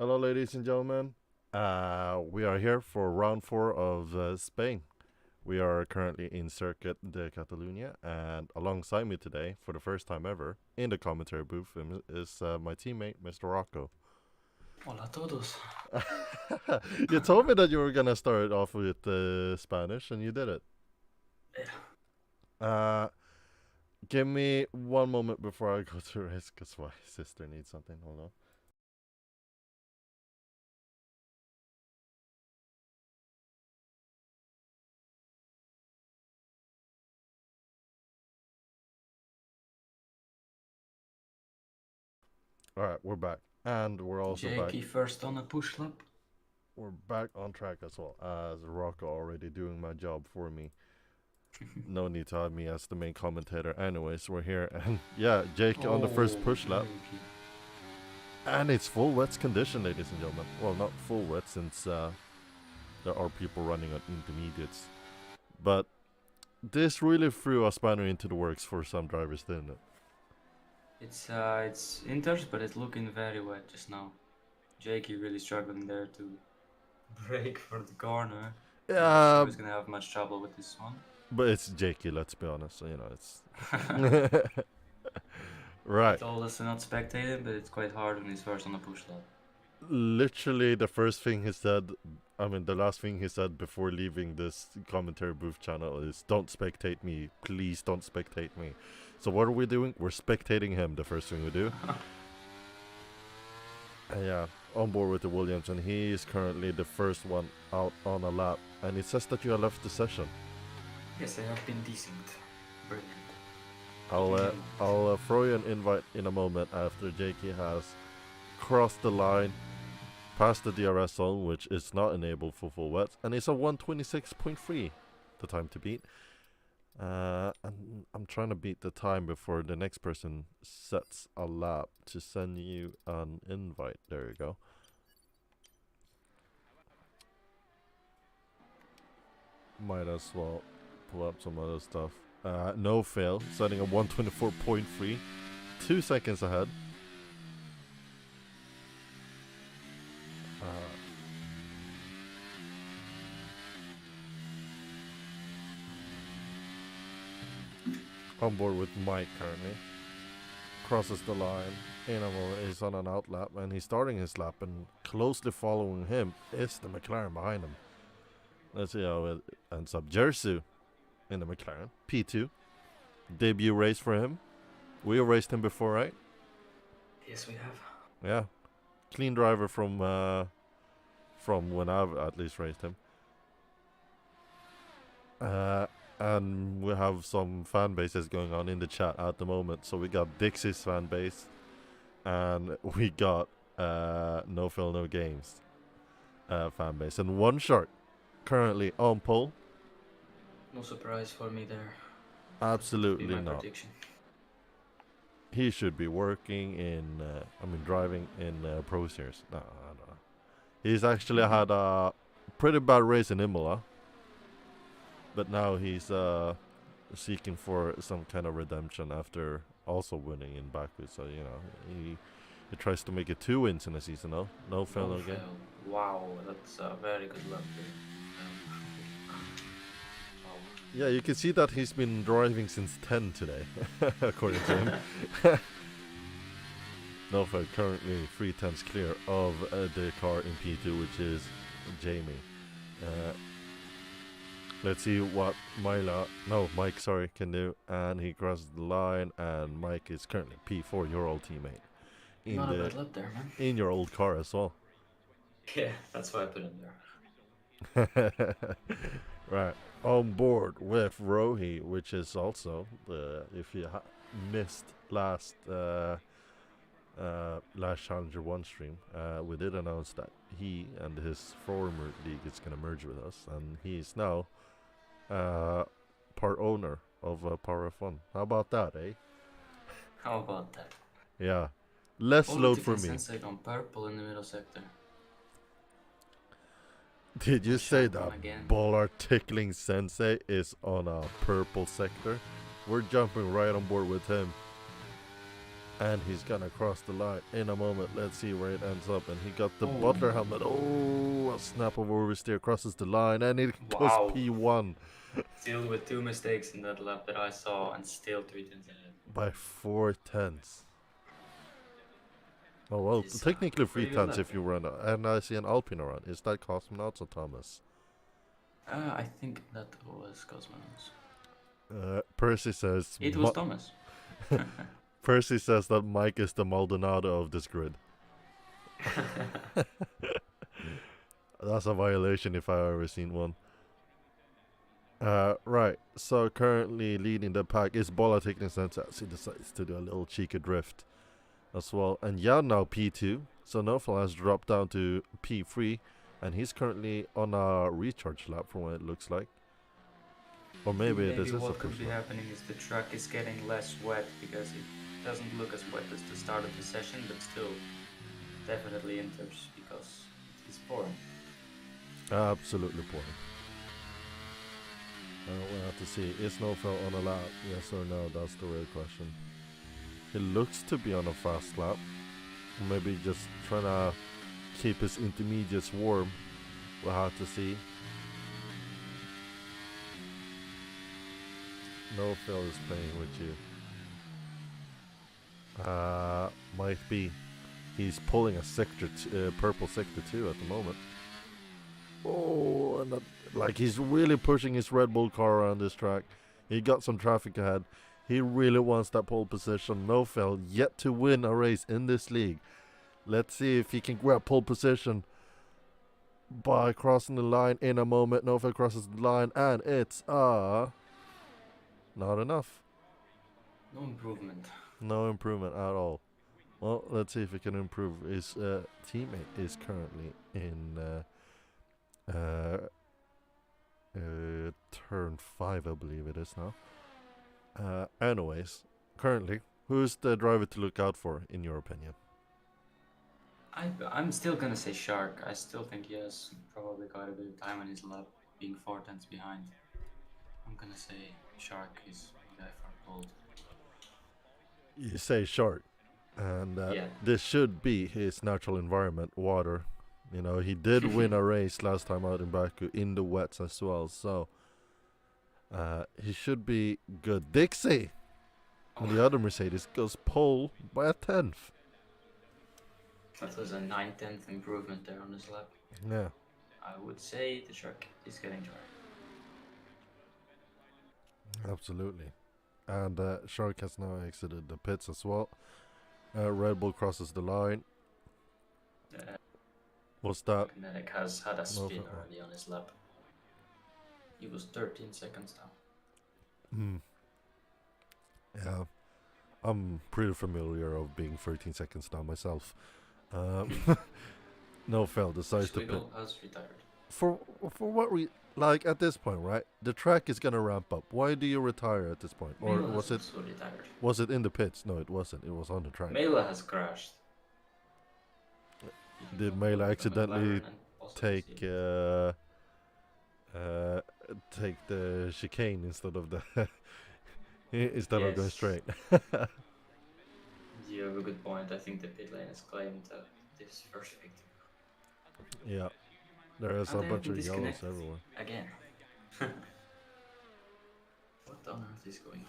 Hello, ladies and gentlemen. We are here for round four of Spain. We are currently in Circuit de Catalunya, and alongside me today, for the first time ever, in the commentary booth, is my teammate, Mr. Rocco. Hola a todos. You told me that you were gonna start off with Spanish, and you did it. Yeah. Uh, Give me one moment before I go to risk, because my sister needs something. Hold on. All right, we're back, and we're also back. Jakey first on a push lap. We're back on track as well, as Rocco already doing my job for me. No need to have me as the main commentator. Anyways, we're here, and yeah, Jake on the first push lap, and it's full wets condition, ladies and gentlemen. Well, not full wet since there are people running on intermediates, but this really threw a spanner into the works for some drivers, didn't it? It's inters, but it's looking very wet just now. Jakey really struggling there to brake for the corner. Not sure he's gonna have much trouble with this one. But it's Jakey, let's be honest. So, you know, it's right. He told us to not spectate him, but it's quite hard when he's first on a push lap. Literally, the first thing he said, I mean, the last thing he said before leaving this commentary booth channel is, "Don't spectate me, please don't spectate me." So what are we doing? We're spectating him. The first thing we do. Yeah, on board with the Williams, and he is currently the first one out on a lap. And it says that you have left the session. Yes, I have been decent. Brilliant. I'll throw you an invite in a moment after Jakey has crossed the line, past the DRS zone, which is not enabled for full wets, and it's a 1:26.3, the time to beat. And I'm trying to beat the time before the next person sets a lap to send you an invite. There you go. Might as well pull up some other stuff. No fail, setting a 1:24.3, 2 seconds ahead. On board with Mike currently. Crosses the line. Is on an out lap, and he's starting his lap, and closely following him is the McLaren behind him. Let's see how it ends up. Jersu in the McLaren. P2. Debut race for him. We raced him before, right? Yes, we have. Yeah. Clean driver from when I've at least raced him. And we have some fan bases going on in the chat at the moment. So we got Dixie's fan base, and we got No Fill No Games fan base, and One Shark currently on pole. No surprise for me there. Absolutely my not. prediction. He should be working in, driving in Pro Series. No. He's actually had a pretty bad race in Imola, but now he's seeking for some kind of redemption after also winning in Baku. So, you know, he tries to make it 2 wins in a season, no? No fail, no gain. Wow, that's a very good luck. Yeah, you can see that he's been driving since 10 today, according to him. Nofeld currently 3/10 clear of the car in P2, which is Jamie. Let's see what Mike, can do. And he crosses the line, and Mike is currently P4, your old teammate. Not a bad lap there, man. In your old car as well. Yeah, that's why I put him there. Right. On board with Rohi, which is also if you missed last Challenger 1 stream, we did announce that he and his former league is going to merge with us, and he's now part owner of PF1. How about that, eh? How about that? Yeah. Less load for me. Sensei on purple in the middle sector. Did you say that Bollard tickling Sensei is on a purple sector? We're jumping right on board with him. And he's gonna cross the line in a moment. Let's see where it ends up. And he got the Butler helmet. Oh, a snap of oversteer crosses the line, and it goes P1. Still with 2 mistakes in that lap that I saw, and still 3 tenths ahead. By 4 tenths. Oh well, technically 3 tenths if you run. And I see an Alpine around. Is that Cosmonauts or Thomas? I think that was Cosmonauts. Percy says it was Thomas. Percy says that Mike is the Maldonado of this grid. That's a violation if I've ever seen one. Right, so currently leading the pack is Bola taking center as he decides to do a little cheeky drift as well. And Jan now P2, so Nofel has dropped down to P3, and he's currently on a recharge lap from what it looks like. Or maybe this is what could be happening is the truck is getting less wet because it doesn't look as wet as the start of the session, but still definitely enters because it's pouring. Absolutely pouring. We'll have to see. Is Nofel on a lap? Yes or no? That's the real question. He looks to be on a fast lap. Maybe just trying to keep his intermediates warm. We'll have to see. Nofel is playing with you. Might be. He's pulling a purple sector 2 at the moment. Oh, and that, like he's really pushing his Red Bull car around this track. He got some traffic ahead. He really wants that pole position. Nofel yet to win a race in this league. Let's see if he can grab pole position by crossing the line in a moment. Nofel crosses the line, and it's not enough. No improvement. No improvement at all. Well, let's see if he can improve. His teammate is currently in turn 5, I believe it is now. Anyways, currently, who's the driver to look out for, in your opinion? I'm still gonna say Shark. I still think he has probably quite a bit of time on his lap, being 4 tenths behind. I'm gonna say Shark is the guy for pole. You say Shark, and this should be his natural environment, water. You know, he did win a race last time out in Baku in the wets as well, so he should be good. Dixie, and the other Mercedes, goes pole by a 10th. That was a 9/10 improvement there on his lap. Yeah. I would say the Shark is getting dry. Absolutely. And Shark has now exited the pits as well. Red Bull crosses the line. What's that? Kinetic has had a spin already on his lap. He was 13 seconds down. Yeah. I'm pretty familiar of being 13 seconds down myself. Nofel decides to pit. Has retired. For what like at this point, right? The track is gonna ramp up. Why do you retire at this point? Or was it? Retired. Was it in the pits? No, it wasn't. It was on the track. Mela has crashed. Did Mela accidentally take the chicane instead of the of going straight? You have a good point. I think the pit lane has claimed this first victory. Yeah, there is a bunch of yellows everywhere. Again. What on earth is going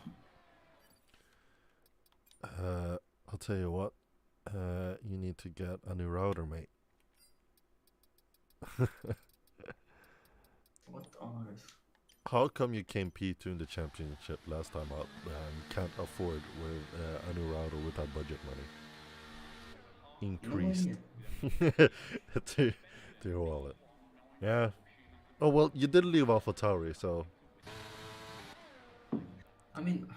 on? I'll tell you what. You need to get a new router, mate. What on earth? How come you came P2 in the championship last time out and can't afford with a new router without budget money? Increased to your wallet. Yeah. Oh well, you did leave AlphaTauri, so. I mean,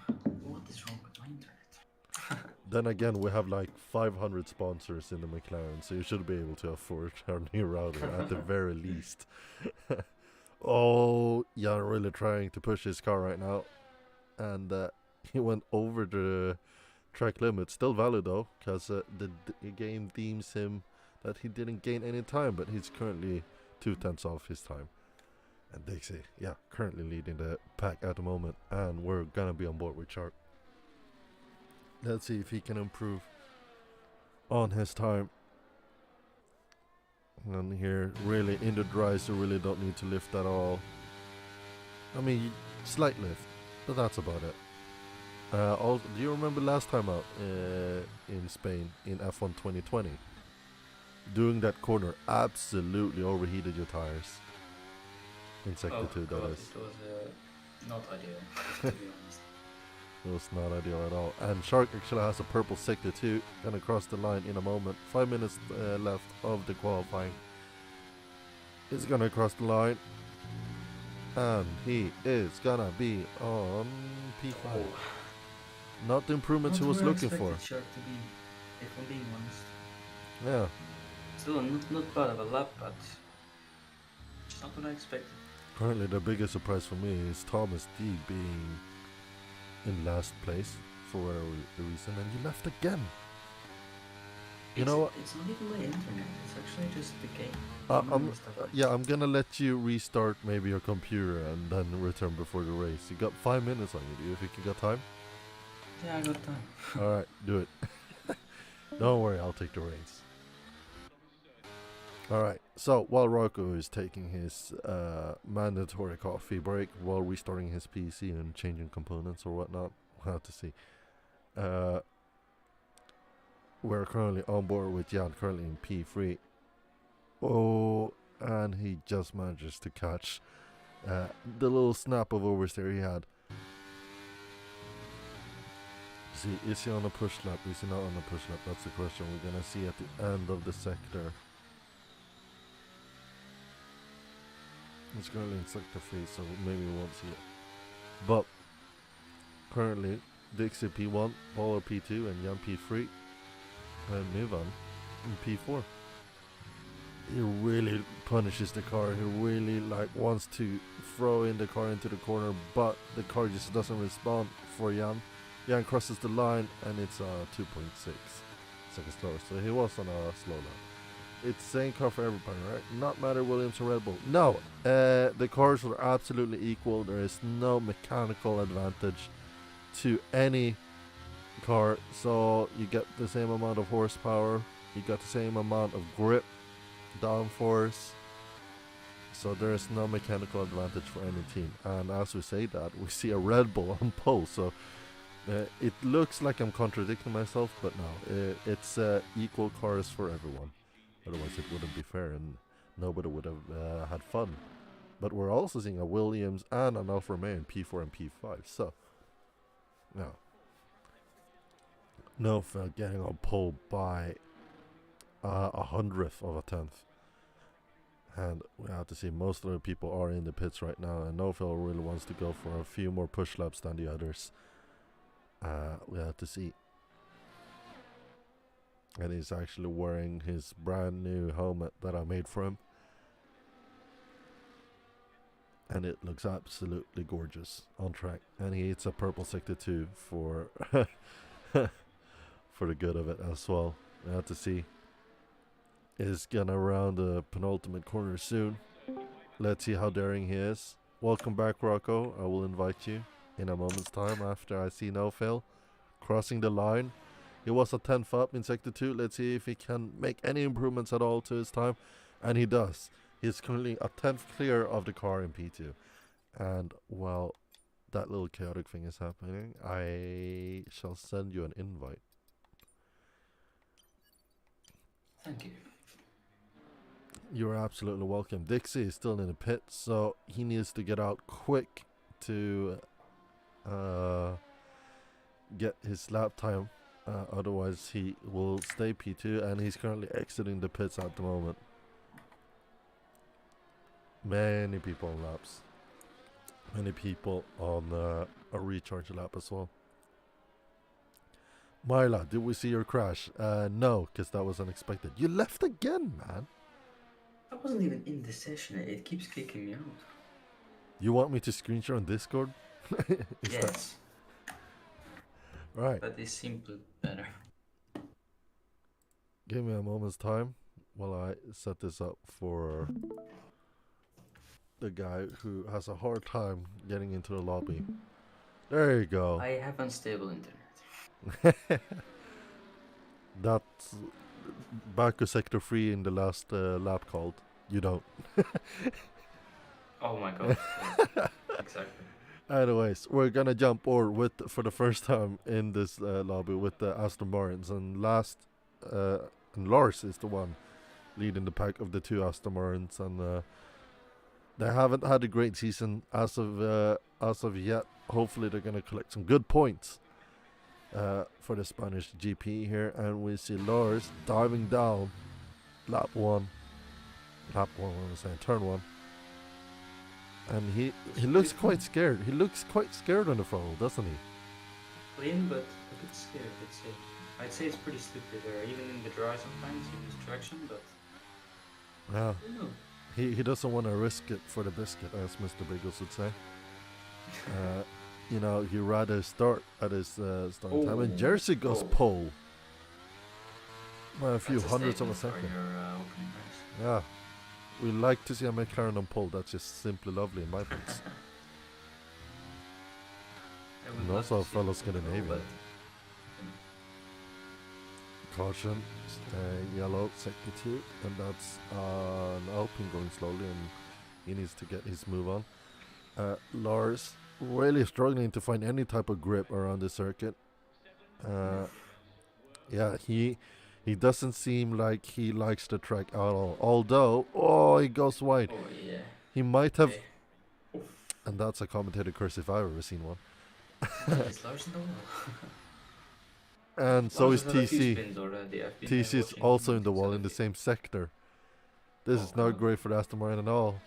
what is wrong with my internet? Then again, we have like 500 sponsors in the McLaren, so you should be able to afford our new router at the very least. Oh, yeah, really trying to push his car right now. And he went over the track limit. Still valid though, because the game deems him that he didn't gain any time, but he's currently 2 tenths off his time. And Dixie, yeah, currently leading the pack at the moment. And we're going to be on board with Shark. Let's see if he can improve on his time. And here, really, in the dries, you really don't need to lift at all. I mean, slight lift, but that's about it. Also, do you remember last time out in Spain in F1 2020? Doing that corner absolutely overheated your tires. In Sector 2, that is. It was not ideal, to be honest. It was not ideal at all. And Shark actually has a purple Sector 2, gonna cross the line in a moment. 5 minutes left of the qualifying. He's gonna cross the line. And he is gonna be on P5. Oh. Not the improvements he was looking for. Shark to be, if I'm being honest. Yeah. Still not bad of a lap, but it's not what I expected. Currently the biggest surprise for me is Thomas D being in last place for whatever reason, and you left again. You know what? It's not even my internet, it's actually just the game. I'm gonna let you restart maybe your computer and then return before the race. You got 5 minutes on you. Do you think you got time? Yeah, I got time. Alright, do it. Don't worry, I'll take the reins. Alright, so while Rocco is taking his mandatory coffee break while restarting his PC and changing components or whatnot, we'll have to see. We're currently on board with Jan, currently in P3. Oh, and he just manages to catch the little snap of oversteer he had. See, is he on a push lap? Is he not on a push lap? That's the question we're gonna see at the end of the sector. It's currently in sector 3, so maybe we won't see it. But currently, Dixie P1, Baller P2, and Jan P3, and Mivan in P4. He really punishes the car. He really wants to throw in the car into the corner, but the car just doesn't respond for Jan. Jan crosses the line, and it's 2.6 seconds slower. So he was on a slow lap. It's same car for everybody, right? Not matter Williams or Red Bull. No, the cars are absolutely equal. There is no mechanical advantage to any car. So you get the same amount of horsepower. You got the same amount of grip, downforce. So there is no mechanical advantage for any team. And as we say that, we see a Red Bull on pole. So it looks like I'm contradicting myself, but no, it's equal cars for everyone. Otherwise it wouldn't be fair and nobody would have had fun. But we're also seeing a Williams and an Alfa Romeo in P4 and P5. So, no getting on pole by 100th of a tenth. And we have to see most of the people are in the pits right now, and Nofel really wants to go for a few more push laps than the others. We have to see. And he's actually wearing his brand new helmet that I made for him. And it looks absolutely gorgeous on track. And he eats a purple sector 2 for for the good of it as well. We have to see. Is gonna round the penultimate corner soon. Let's see how daring he is. Welcome back, Rocco. I will invite you in a moment's time after I see no fail. Crossing the line. He was a 10th up in sector 2. Let's see if he can make any improvements at all to his time. And he does. He's currently a 10th clear of the car in P2. And while that little chaotic thing is happening, I shall send you an invite. Thank you. You're absolutely welcome. Dixie is still in the pit, so he needs to get out quick to get his lap time. Otherwise, he will stay P2, and he's currently exiting the pits at the moment. Many people on laps. Many people on a recharge lap as well. Myla, did we see your crash? No, because that was unexpected. You left again, man. I wasn't even in the session. It keeps kicking me out. You want me to screenshot on Discord? Yes. Right. But it's simply better. Give me a moment's time while I set this up for the guy who has a hard time getting into the lobby. There you go. I have unstable internet. That's Baku sector 3 in the last lap called. You don't. Oh my god. Yeah, exactly. Anyways, we're gonna jump over with for the first time in this lobby with the Aston Martins, and Lars is the one leading the pack of the two Aston Martins, and they haven't had a great season as of yet. Hopefully, they're gonna collect some good points for the Spanish GP here, and we see Lars diving down lap one. I was saying turn one. And he looks quite scared. He looks quite scared on the throttle, doesn't he? Clean, but a bit scared, I'd say it's pretty slippery there. Even in the dry sometimes he loses traction, but... Yeah. He doesn't want to risk it for the biscuit, as Mr. Biggles would say. He'd rather start at his start time. And Jersey goes pole. By a few hundredths of a second. Yeah. We like to see a McLaren on pole. That's just simply lovely in my books. And also a fellow Scandinavian. Caution, yellow, sector 2, and that's an Alpine going slowly, and he needs to get his move on. Lars really struggling to find any type of grip around the circuit. He doesn't seem like he likes the track at all. Although, he goes wide. Oh yeah. He might have, and that's a commentator curse if I've ever seen one. It's Lars in the wall. And so is TC. TC is watching also in the wall in the same sector. This is not great for Aston Martin at all.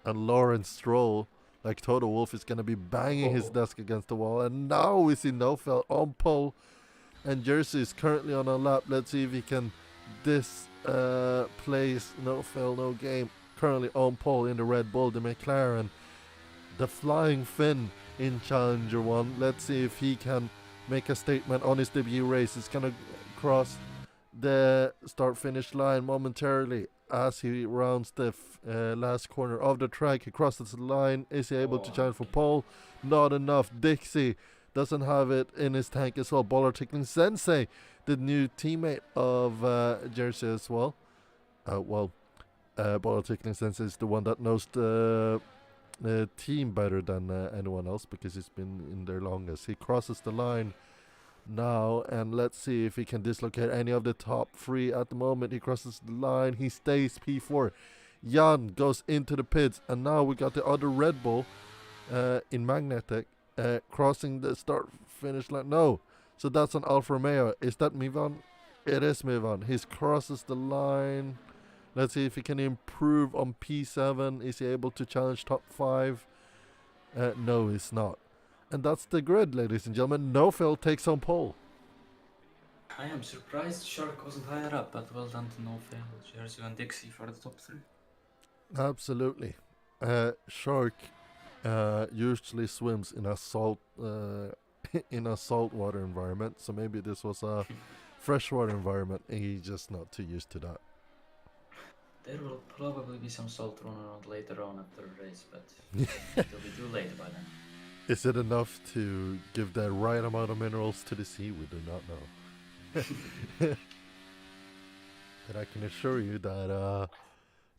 And Lawrence Stroll, like Toto Wolff, is going to be banging his desk against the wall. And now we see Nofel on pole. And Jersey is currently on a lap. Let's see if he can displace Nofel, no game. Currently on pole in the Red Bull, the McLaren. The Flying Finn in Challenger 1. Let's see if he can make a statement on his debut race. He's gonna cross the start-finish line momentarily as he rounds the last corner of the track. He crosses the line. Is he able to challenge for pole? Not enough. Dixie doesn't have it in his tank as well. Baller Tickling Sensei, the new teammate of Jersey as well. Baller Tickling Sensei is the one that knows the team better than anyone else because he's been in there longest. He crosses the line now, and let's see if he can dislocate any of the top three at the moment. He crosses the line. He stays P4. Jan goes into the pits, and now we got the other Red Bull in Magnetic crossing the start finish line. No, so that's an Alfa Romeo. Is that Mivan? It is Mivan. He crosses the line. Let's see if he can improve on P7. Is he able to challenge top 5? No, he's not. And that's the grid, ladies and gentlemen. Nofel takes on pole. I am surprised Shark wasn't higher up, but well done to Nofel, Jersey and Dixie for the top 3. Absolutely. Shark usually swims in a saltwater environment, so maybe this was a freshwater environment and he's just not too used to that. There will probably be some salt run around later on after the race, but it'll be too late by then. Is it enough to give the right amount of minerals to the sea? We do not know. But I can assure you that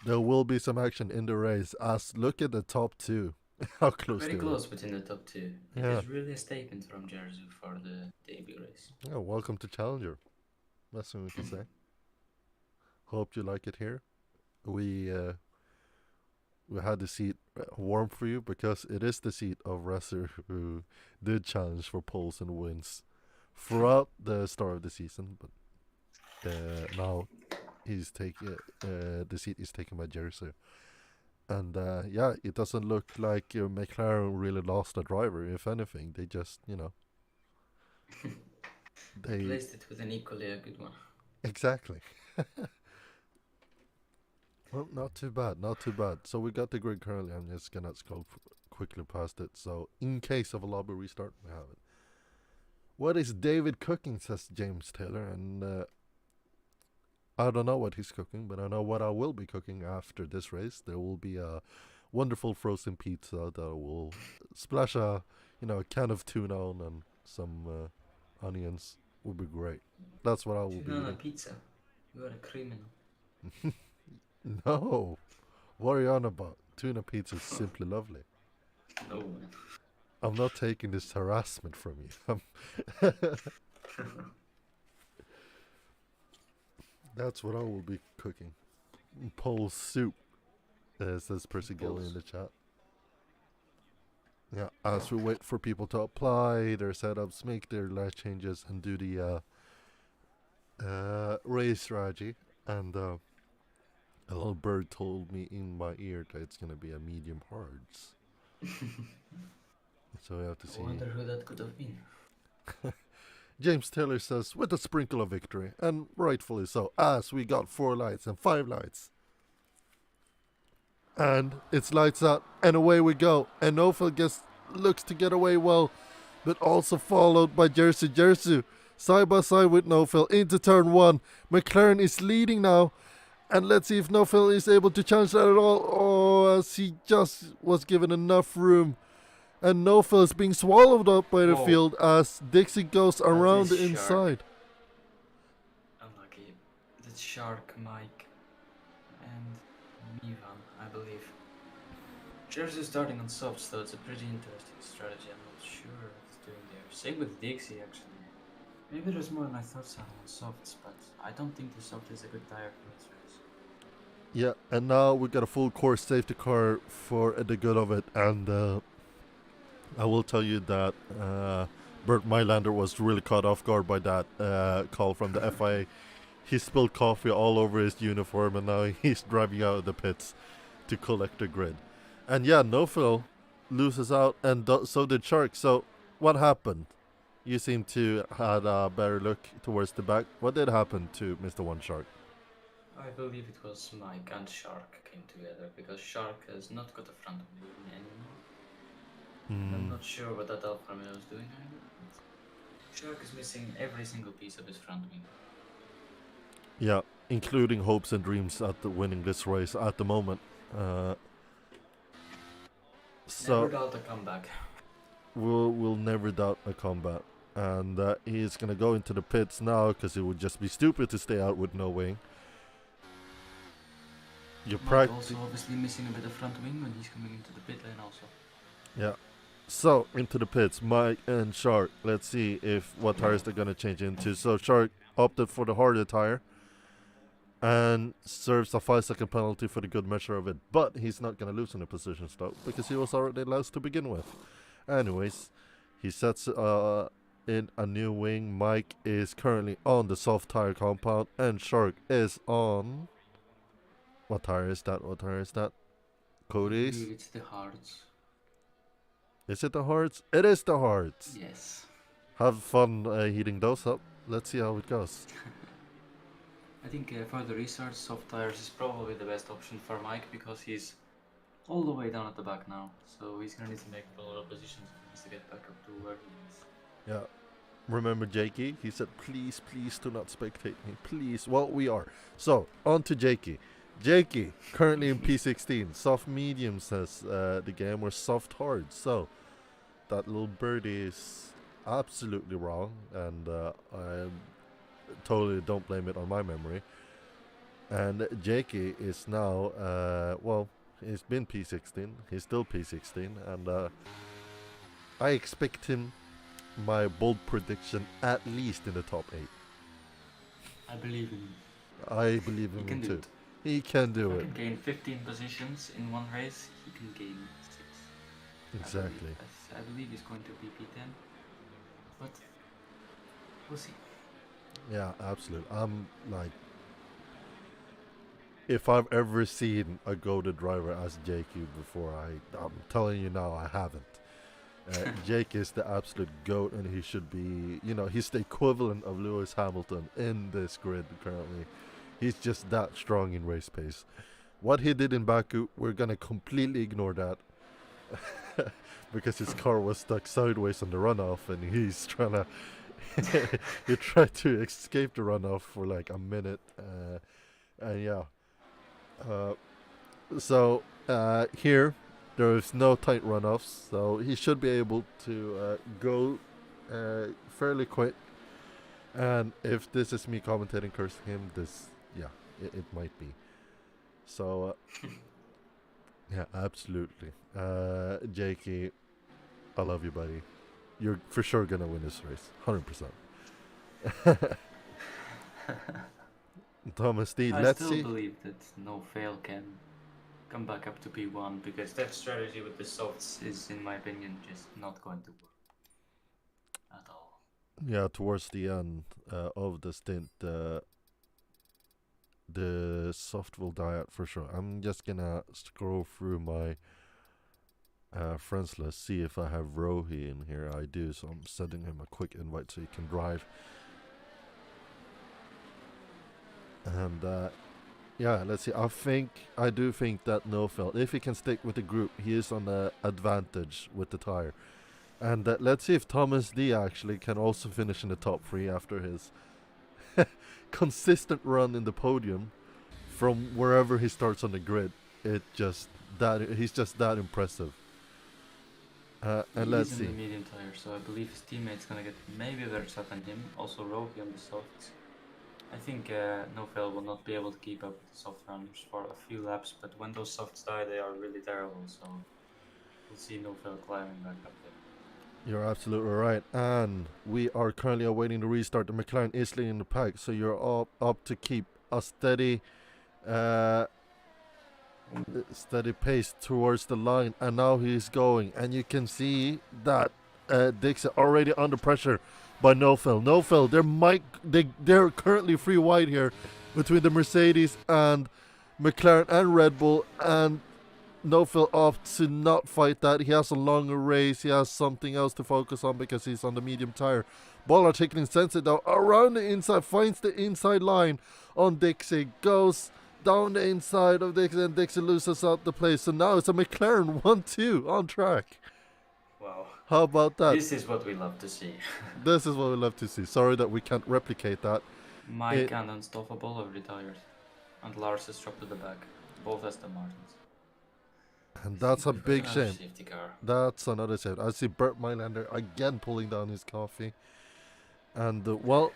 there will be some action in the race. As look at the top 2. How close Very they close are. between the top 2. It is really a statement from Jersey for the debut race. Yeah, welcome to Challenger. That's what we can say. Hope you like it here. We had the seat warm for you because it is the seat of Resser who did challenge for poles and wins throughout the start of the season, but now he's taking the seat is taken by Jersey, and it doesn't look like McLaren really lost a driver. If anything, they just they replaced it with an equally a good one. Exactly. Well, not too bad, not too bad. So we got the grid currently. I'm just gonna scroll quickly past it. So in case of a lobby restart, we have it. What is David cooking, says James Taylor, and I don't know what he's cooking, but I know what I will be cooking after this race. There will be a wonderful frozen pizza that will splash a can of tuna on and some onions would be great. That's what I will be Tuna on a eating. pizza. You are a criminal. No, what are you on about? Tuna pizza is simply lovely. No. I'm not taking this harassment from you. That's what I will be cooking. Pole soup, says Percy Gilly in the chat. Yeah, as we wait for people to apply their setups, make their life changes, and do the race strategy. And a little bird told me in my ear that it's gonna be a medium hards. So we have to see. I wonder who that could have been. James Taylor says, with a sprinkle of victory, and rightfully so, as we got 4 lights and 5 lights. And it's lights out, and away we go. And Nofel looks to get away well, but also followed by Jersey. Side by side with Nofel into turn 1. McLaren is leading now. And let's see if Nofel is able to challenge that at all. Oh, as he just was given enough room. And Nofel is being swallowed up by the field as Dixie goes around the inside. Unlucky. That's Shark, Mike, and Mivan, I believe. Jersey starting on softs, so it's a pretty interesting strategy. I'm not sure what he's doing there. Same with Dixie, actually. Maybe there's more than I thought on softs, but I don't think the soft is a good tire for this race. Yeah, and now we got a full course safety car for the good of it, and I will tell you that Bert Mylander was really caught off guard by that call from the FIA. He spilled coffee all over his uniform, and now he's driving out of the pits to collect the grid. And yeah, Nofel loses out, and so did Shark. So what happened? You seem to had a better look towards the back. What did happen to Mr. One Shark? I believe it was Mike and Shark came together, because Shark has not got a front wing anymore. I'm not sure what that Alfa Romeo is doing either. Shark is missing every single piece of his front wing. Yeah, including hopes and dreams at winning this race at the moment. So never doubt a comeback. We'll never doubt a comeback. And he's going to go into the pits now because it would just be stupid to stay out with no wing. Mike also obviously missing a bit of front wing when he's coming into the pit lane also. Yeah. So, into the pits, Mike and Shark. Let's see if what tires they're going to change into. So, Shark opted for the harder tire and serves a 5-second penalty for the good measure of it. But he's not going to lose any positions though, because he was already last to begin with. Anyways, he sets in a new wing. Mike is currently on the soft tire compound, and Shark is on... What tire is that? Cody's? It's the hards. Is it the hards? It is the hards. Yes. Have fun heating those up. Let's see how it goes. I think for the research, soft tires is probably the best option for Mike, because he's all the way down at the back now. So he's gonna need to make a lot of positions if he needs to get back up to where he is. Yeah. Remember Jakey? He said, please do not spectate me. Please. Well, we are. So, on to Jakey. Jakey, currently in P16. Soft medium says the game, or soft hard. So, that little birdie is absolutely wrong. And I totally don't blame it on my memory. And Jakey is now, well, he's been P16. He's still P16. And I expect him, my bold prediction, at least in the top 8. I believe in him. I believe in him too. He can do it. He can gain 15 positions in one race. He can gain 6. Exactly. I believe he's going to be P10. But we'll see. Yeah, absolutely. I'm like, if I've ever seen a goated driver as Jakey before, I'm telling you now, I haven't. Jake is the absolute GOAT, and he should be, he's the equivalent of Lewis Hamilton in this grid currently. He's just that strong in race pace. What he did in Baku, we're going to completely ignore that. Because his car was stuck sideways on the runoff, and he's trying to... he tried to escape the runoff for like a minute. And yeah. So, here... There is no tight runoffs, so he should be able to go fairly quick And if this is me commentating cursing him, it might be. So, yeah, absolutely. Jakey, I love you, buddy. You're for sure gonna win this race, 100%. Thomas D, I let's still see. believe that no fail can come back up to P1 because that strategy with the softs is, in my opinion, just not going to work at all. Yeah, towards the end of the stint, the soft will die out for sure. I'm just gonna scroll through my friends list, see if I have Rohi in here. I do, so I'm sending him a quick invite so he can drive. And yeah, let's see. I do think that Nofeld, if he can stick with the group, he is on the advantage with the tire. And let's see if Thomas D actually can also finish in the top 3 after his consistent run in the podium from wherever he starts on the grid. He's just that impressive. And let's see. He's in the medium tire, so I believe his teammate's gonna get maybe a better shot than him. Also, Roki on the softs. I think Novel will not be able to keep up with the soft runners for a few laps, but when those softs die, they are really terrible. So we'll see Novel climbing back up there. You're absolutely right. And we are currently awaiting the restart. The McLaren is leading the pack, so you're up to keep a steady pace towards the line. And now he's going. And you can see that Dixon already under pressure by Nofel. Nofel, they're currently 3 wide here between the Mercedes and McLaren and Red Bull, and Nofel opts to not fight that. He has a longer race. He has something else to focus on because he's on the medium tire. Baller taking Sensei though around the inside, finds the inside line on Dixie, goes down the inside of Dixie, and Dixie loses out the place. So now it's a McLaren 1-2 on track. Wow. How about that? This is what we love to see. This is what we love to see. Sorry that we can't replicate that. Mike and Unstoppable have retired, and Lars is dropped to the back, both Aston Martins. And that's a big shame. Safety car. That's another shame. I see Bert Mylander again pulling down his coffee. And, well,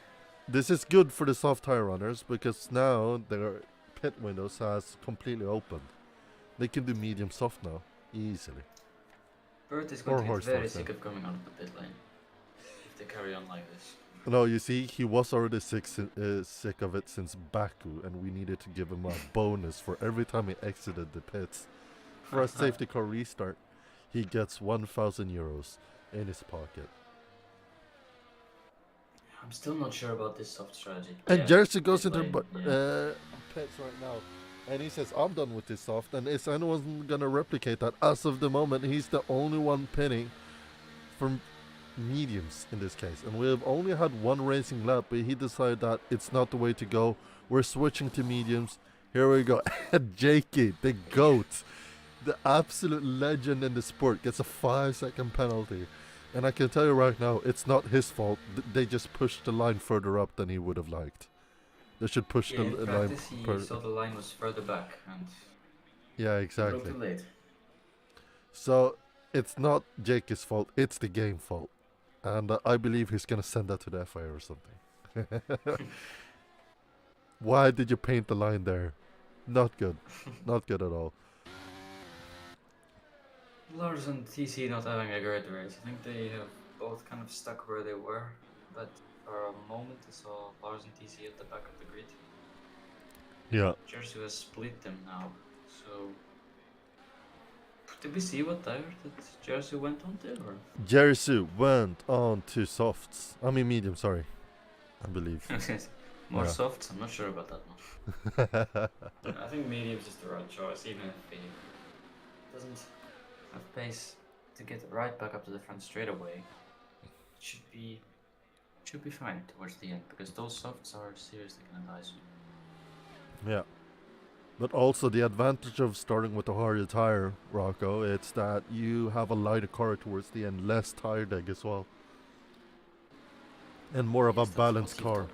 this is good for the soft tire runners because now their pit windows has completely opened. They can do medium soft now, easily. Bert is going to get very sick of coming out of the pit lane if they carry on like this. No, you see, he was already sick of it since Baku, and we needed to give him a bonus for every time he exited the pits. For a safety car restart, he gets 1,000 euros in his pocket. I'm still not sure about this soft strategy. And Jersey goes into pits right now, and he says, I'm done with this soft, and is anyone going to replicate that? As of the moment, he's the only one pinning from mediums in this case, and we have only had one racing lap, but he decided that it's not the way to go. We're switching to mediums. Here we go. Jakey, the GOAT, the absolute legend in the sport, gets a 5-second penalty. And I can tell you right now, it's not his fault. They just pushed the line further up than he would have liked. They should push the line. He saw the line was further back, and yeah, exactly. Too late. So it's not Jakey's fault. It's the game fault, and I believe he's gonna send that to the FIA or something. Why did you paint the line there? Not good. Not good at all. Lars and TC not having a great race. I think they have both kind of stuck where they were, but for a moment I saw Lars and TC at the back of the grid. Yeah. Jersey has split them now, so did we see what tire that Jersey went on to? Or? Jersey went on to softs. I mean medium, sorry. I believe. More softs? I'm not sure about that one. I think medium's just the right choice, even if he doesn't have pace to get right back up to the front straight away. It should be fine towards the end, because those softs are seriously gonna die soon. Yeah. But also the advantage of starting with a harder tire, Rocco, it's that you have a lighter car towards the end, less tire deg as well. And more of a balanced car.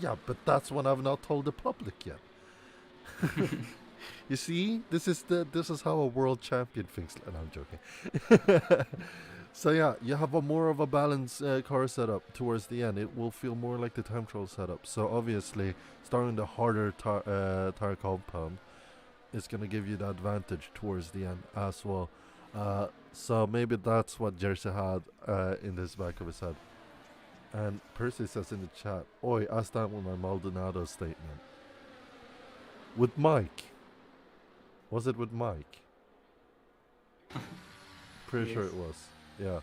Yeah, but that's what I've not told the public yet. You see, this is how a world champion thinks. And I'm joking. So yeah, you have a more of a balanced car setup towards the end. It will feel more like the time trial setup. So obviously, starting the harder tire compound is gonna give you the advantage towards the end as well. So maybe that's what Jersey had in this back of his head. And Percy says in the chat, "Oi, I stand with my Maldonado statement." With Mike. Was it with Mike? Pretty sure Yes. it was. Yeah.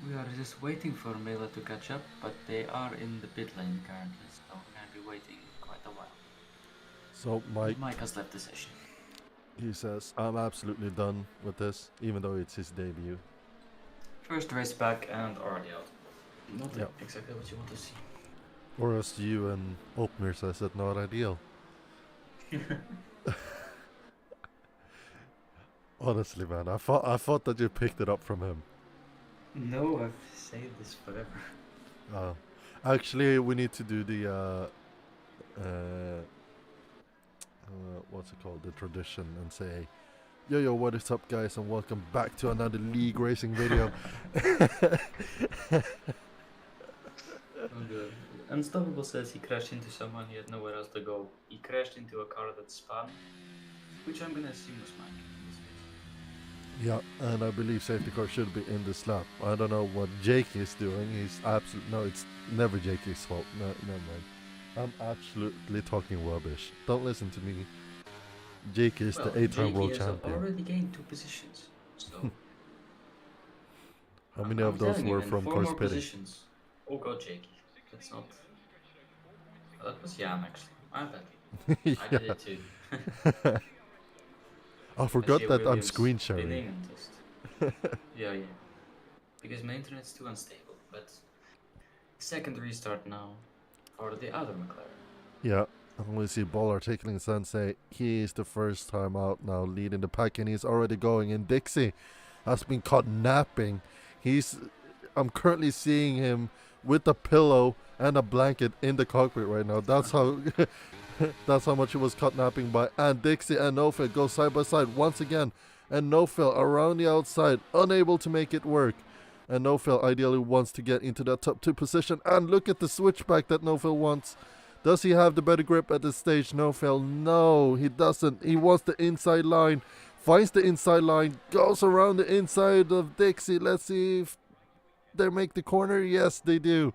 We are just waiting for Mela to catch up, but they are in the pit lane currently, so we're gonna be waiting quite a while. So Mike, Mike has left the session. he says, "I'm absolutely done with this, even though it's his debut." First race back and already out. Not Yeah. exactly what you want to see. Or as you and Opener says, it's not ideal. Honestly, man, I thought that you picked it up from him. No, I've saved this forever. Actually, we need to do the what's it called? The tradition, and say, yo, what is up, guys, and welcome back to another league racing video. Oh, good. Unstoppable says he crashed into someone, he had nowhere else to go. He crashed into a car that spun, which I'm gonna assume was Mike in this case. Yeah, and I believe safety car should be in this lap. I don't know what Jake is doing. He's no, it's never Jake's fault. No, never mind. I'm absolutely talking rubbish. Don't listen to me. Jake is the 8-time world champion. Already gained 2 positions. So how many of those were from four course more pitting? positions. Oh god, Jakey. That's not. Oh, that was Jan actually. My bad. Yeah. I did it too. I forgot Actually, that I'm Williams screen spinning sharing. and just. Yeah. Because my internet's too unstable. But second restart now for the other McLaren. Yeah, and we see Ball articulating Sensei. He is the first time out now, leading the pack, and he's already going. And Dixie has been caught napping. I'm currently seeing him with a pillow and a blanket in the cockpit right now. That's how that's how much he was caught napping by. And Dixie and Nofil go side by side once again. And Nofil around the outside, unable to make it work. And Nofil ideally wants to get into that top 2 position. And look at the switchback that Nofil wants. Does he have the better grip at this stage, Nofil? No, he doesn't. He wants the inside line. Finds the inside line. Goes around the inside of Dixie. Let's see if they make the corner. Yes, they do.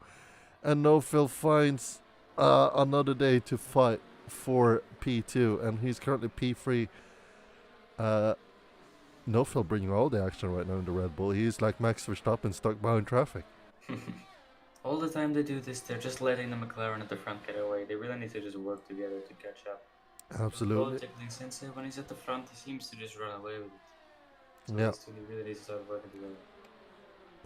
And Nofil finds another day to fight for P2. And he's currently P3. Nofil bringing all the action right now in the Red Bull. He's like Max Verstappen stuck behind traffic. All the time they do this, they're just letting the McLaren at the front get away. They really need to just work together to catch up. Absolutely. Sensei, when he's at the front, he seems to just run away with it. So Yeah. he really needs to start working together.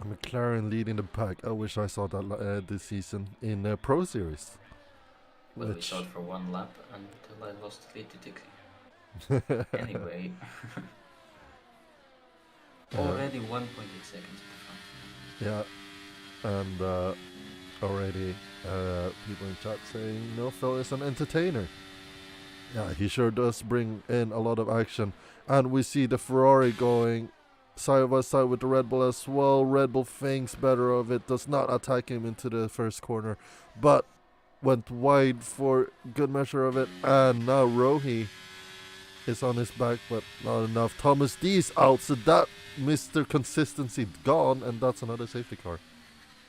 McLaren leading the pack. I wish I saw that this season in Pro Series. Well, we saw it for one lap until I lost the lead to Dixie. Anyway. Already 1.8 seconds at the front. Yeah, and already people in chat saying Phil is an entertainer. Yeah, he sure does bring in a lot of action. And we see the Ferrari going side by side with the Red Bull as well. Red Bull thinks better of it, does not attack him into the first corner, but went wide for good measure of it. And now Rohi is on his back, but not enough. Thomas D's out, so that Mr. Consistency gone, and that's another safety car.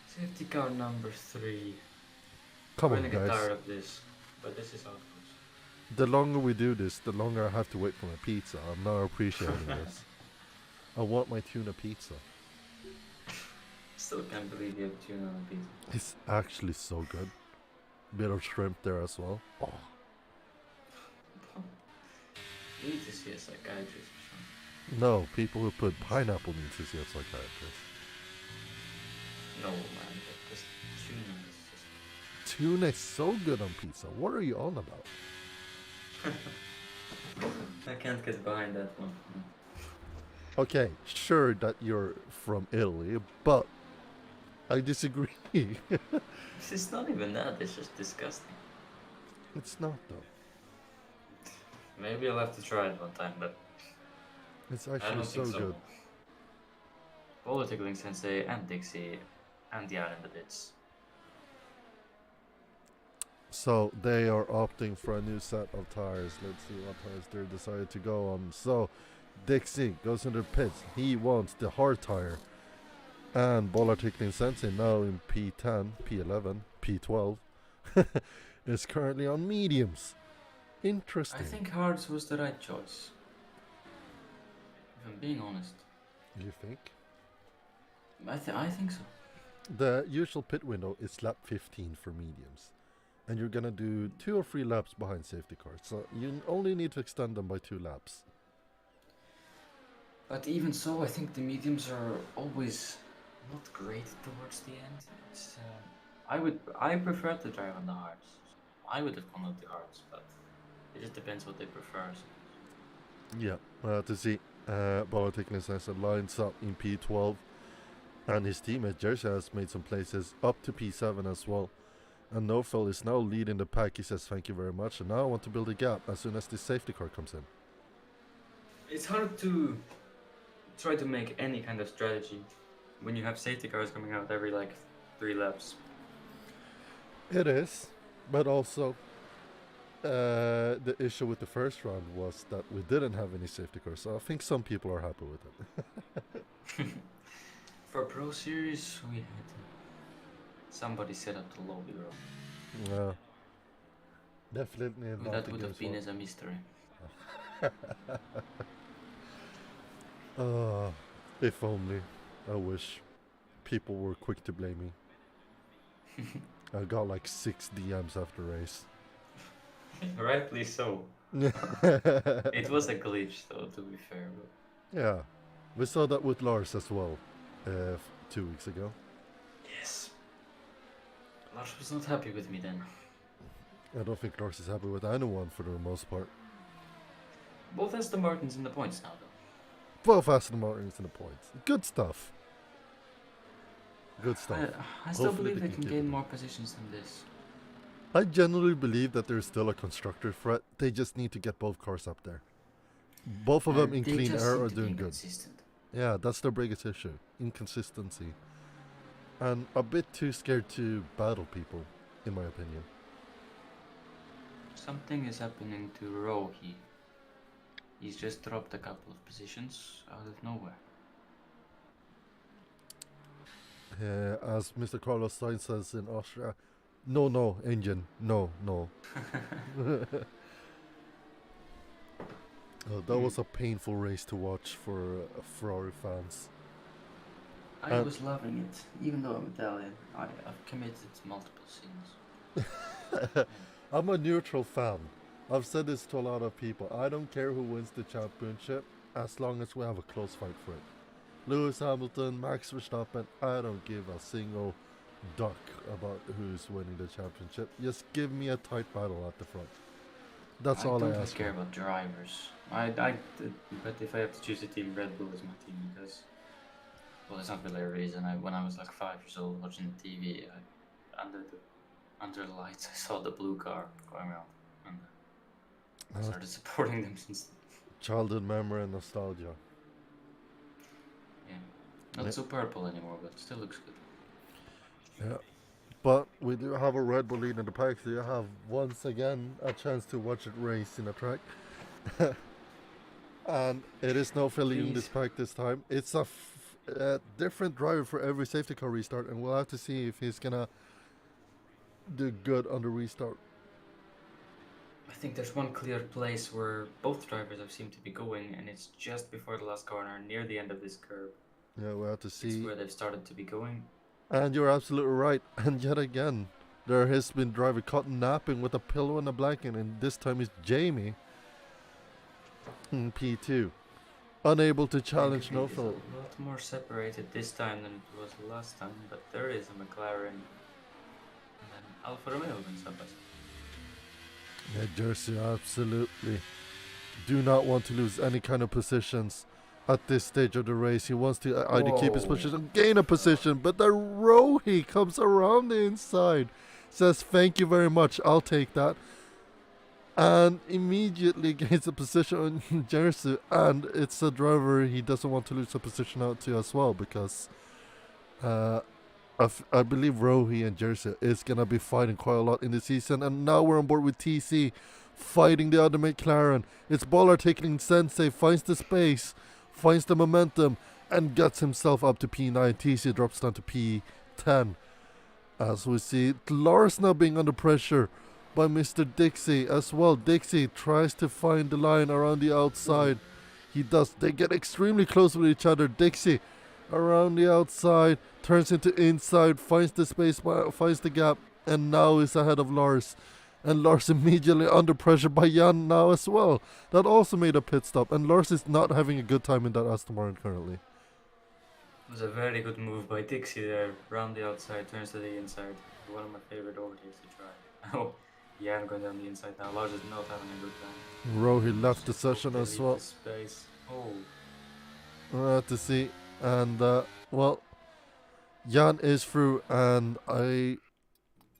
Safety car number 3. Come I'm on, gonna get guys. tired of this, but this is how it goes. The longer we do this, the longer I have to wait for my pizza. I'm not appreciating this. I want my tuna pizza. Still can't believe you have tuna on a pizza. It's actually so good. Bit of shrimp there as well. Oh. You need to see a psychiatrist or something. No, people who put pineapple need to see a psychiatrist. No, man, just tuna is just... Tuna is so good on pizza. What are you on about? I can't get behind that one. Okay, sure that you're from Italy, but I disagree. It's not even that, it's just disgusting. It's not though. Maybe I'll have to try it one time, but It's I actually don't so think so. good. Bolo Tickling Sensei and Dixie and the Island Bits. So they are opting for a new set of tires. Let's see what tires they're decided to go on. So Dixie goes into the pits. He wants the hard tire. And Bolar Tickling Sensei, now in P10, P11, P12, is currently on mediums. Interesting. I think Hards was the right choice. If I'm being honest. You think? I think so. The usual pit window is lap 15 for mediums. And you're gonna do 2 or 3 laps behind safety cars. So you only need to extend them by 2 laps. But even so, I think the mediums are always not great towards the end. It's, I prefer to drive on the hards. I would have gone with the hards, but it just depends what they prefer. So. Yeah, well, to see. Bolar Tickling Sensei lines up in P12. And his teammate Jersey has made some places up to P7 as well. And Nofel is now leading the pack. He says thank you very much. And now I want to build a gap as soon as this safety car comes in. It's hard to try to make any kind of strategy when you have safety cars coming out every like 3 laps. It is. But also, the issue with the first round was that we didn't have any safety cars. So I think some people are happy with it. For Pro Series, we had somebody set up the lobby wrong. Yeah. Definitely Who not that the would have game's been fault. as a mystery. If only. I wish people were quick to blame me. I got like 6 DMs after race. Rightly so. It was a glitch, though, to be fair. But... Yeah. We saw that with Lars as well 2 weeks ago. Yes. Lars was not happy with me then. I don't think Lars is happy with anyone for the most part. Both Aston Martins in the points now, though. Both Aston Martins in the points. Good stuff. Good stuff. I still Hopefully believe they they can can keep gain it. more positions than this. I genuinely believe that there's still a constructor threat. They just need to get both cars up there. Both of them in They clean just air seem are to be doing good. inconsistent. Yeah, that's their biggest issue. Inconsistency. And a bit too scared to battle people, in my opinion. Something is happening to Rohi. He's just dropped a couple of positions out of nowhere. As Mr. Carlos Sainz says in Austria, no, engine, no. That was a painful race to watch for Ferrari fans. I was loving it, even though I'm Italian. I've committed multiple sins. I'm a neutral fan. I've said this to a lot of people. I don't care who wins the championship as long as we have a close fight for it. Lewis Hamilton, Max Verstappen, I don't give a single duck about who's winning the championship. Just give me a tight battle at the front. That's all I don't ask care for. about drivers. But if I have to choose a team, Red Bull is my team because, well, it's not really a reason. When I was like 5 years old watching the TV, under the lights, I saw the blue car going around, and I started supporting them since then. Childhood memory and nostalgia. Yeah, not so purple anymore, but still looks good. Yeah. But we do have a Red Bull lead in the pack, so you have once again a chance to watch it race in a track. And it is no Philly in this pack this time. It's a different driver for every safety car restart, and we'll have to see if he's gonna do good on the restart. I think there's one clear place where both drivers have seemed to be going, and it's just before the last corner, near the end of this curve. Yeah, we'll have to see. It's where they've started to be going. And you're absolutely right. And yet again, there has been driver caught napping with a pillow and a blanket, and this time it's Jamie in P2. Unable to challenge It's a Nofel. lot more separated this time than it was last time, but there is a McLaren and then Alfa Romeo wins up. Yeah, Jersey, absolutely. Do not want to lose any kind of positions at this stage of the race. He wants to either keep his position, gain a position, but the Rohi comes around the inside. Says, thank you very much, I'll take that. and immediately gains a position on Jersey, and it's a driver he doesn't want to lose a position out to as well, because I believe Rohi and Jersey is gonna be fighting quite a lot in the season, and now we're on board with TC fighting the other McLaren. It's Bollard taking Sensei, finds the space, finds the momentum, and gets himself up to P9. TC drops down to P10. As we see Lars now being under pressure by Mr. Dixie as well. Dixie tries to find the line around the outside. He does. They get extremely close with each other. Dixie around the outside, turns into inside, finds the space, finds the gap, and now is ahead of Lars. And Lars immediately under pressure by Jan now as well. That also made a pit stop, and Lars is not having a good time in that Aston Martin currently. It was a very good move by Dixie there. Round the outside, turns to the inside. One of my favorite overtakes to try. Oh, yeah, I'm going down the inside now. Lars is not having a good time. Rohi left the session as well. Space. Oh. We'll have to see. And, well, Jan is through, and I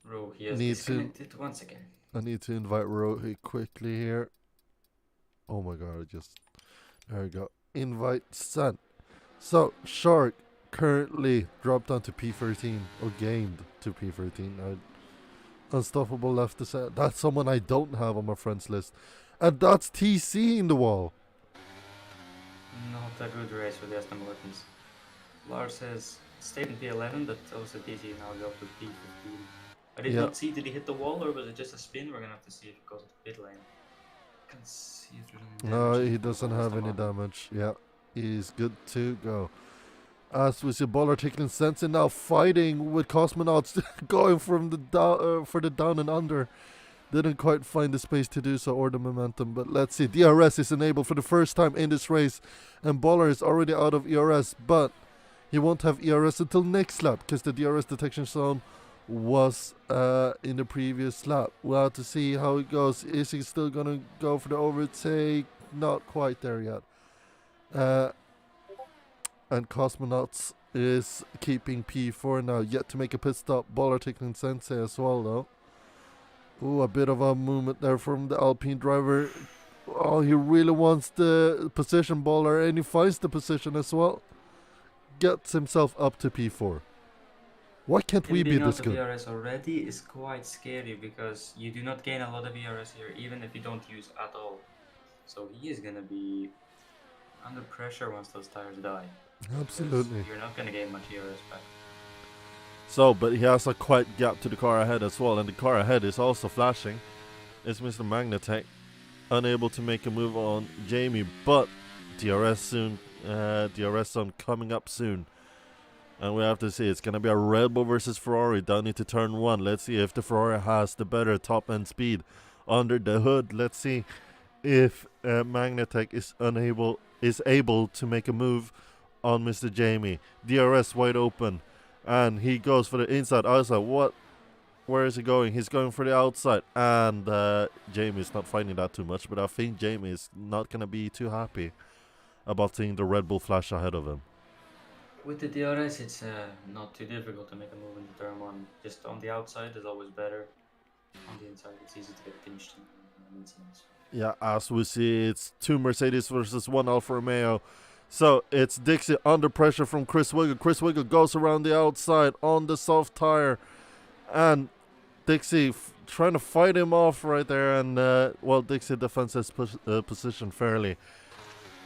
Rohi has need disconnected once again. I need to invite Rohi quickly here. Oh my god, there we go. Invite sent. So, Shark currently dropped down to P13, or gained to P13. Unstoppable left to set. That's someone I don't have on my friends list. And that's TC in the wall. Not a good race for the Aston Martins. Lars has stayed in P11, but also TC now go to P15. I did not see, did he hit the wall or was it just a spin? We're gonna have to see if he goes into pit lane. Can't see if there's any damage. No, he doesn't have any damage. Yeah, he's good to go. As we see Bollard taking Sensen now fighting with Cosmonauts, going from the down for the down and under. Didn't quite find the space to do so or the momentum, but let's see. DRS is enabled for the first time in this race, and Bollard is already out of ERS, but he won't have ERS until next lap because the DRS detection zone was in the previous lap. We'll have to see how it goes. Is he still gonna go for the overtake? Not quite there yet. And Cosmonauts is keeping P4 now, yet to make a pit stop. Bollard taking Sensei as well though. Ooh, a bit of a movement there from the Alpine driver. Oh, he really wants the position, Bollard, and he finds the position as well. Gets himself up to P4. Why can't we be this good? ERS already is quite scary because you do not gain a lot of ERS here, even if you don't use at all. So he is gonna be under pressure once those tires die. Absolutely. You're not gonna gain much ERS back. So, but he has a quite gap to the car ahead as well, and the car ahead is also flashing. It's Mr. Magnatech, unable to make a move on Jamie, but DRS soon, DRS zone coming up soon. And we have to see, it's going to be a Red Bull versus Ferrari down into turn 1. Let's see if the Ferrari has the better top end speed under the hood. Let's see if Magnatech is able to make a move on Mr. Jamie. DRS wide open, and he goes for the inside, outside. Where is he going? He's going for the outside, and Jamie is not finding that too much, but I think Jamie is not going to be too happy about seeing the Red Bull flash ahead of him. With the DRS, it's not too difficult to make a move into turn 1. Just on the outside is always better. On the inside, it's easy to get pinched in incidents. Yeah, as we see, it's 2 Mercedes versus 1 Alfa Romeo. So it's Dixie under pressure from Chris Wiggle. Chris Wiggle goes around the outside on the soft tire, and Dixie trying to fight him off right there. And well, Dixie defends his position fairly,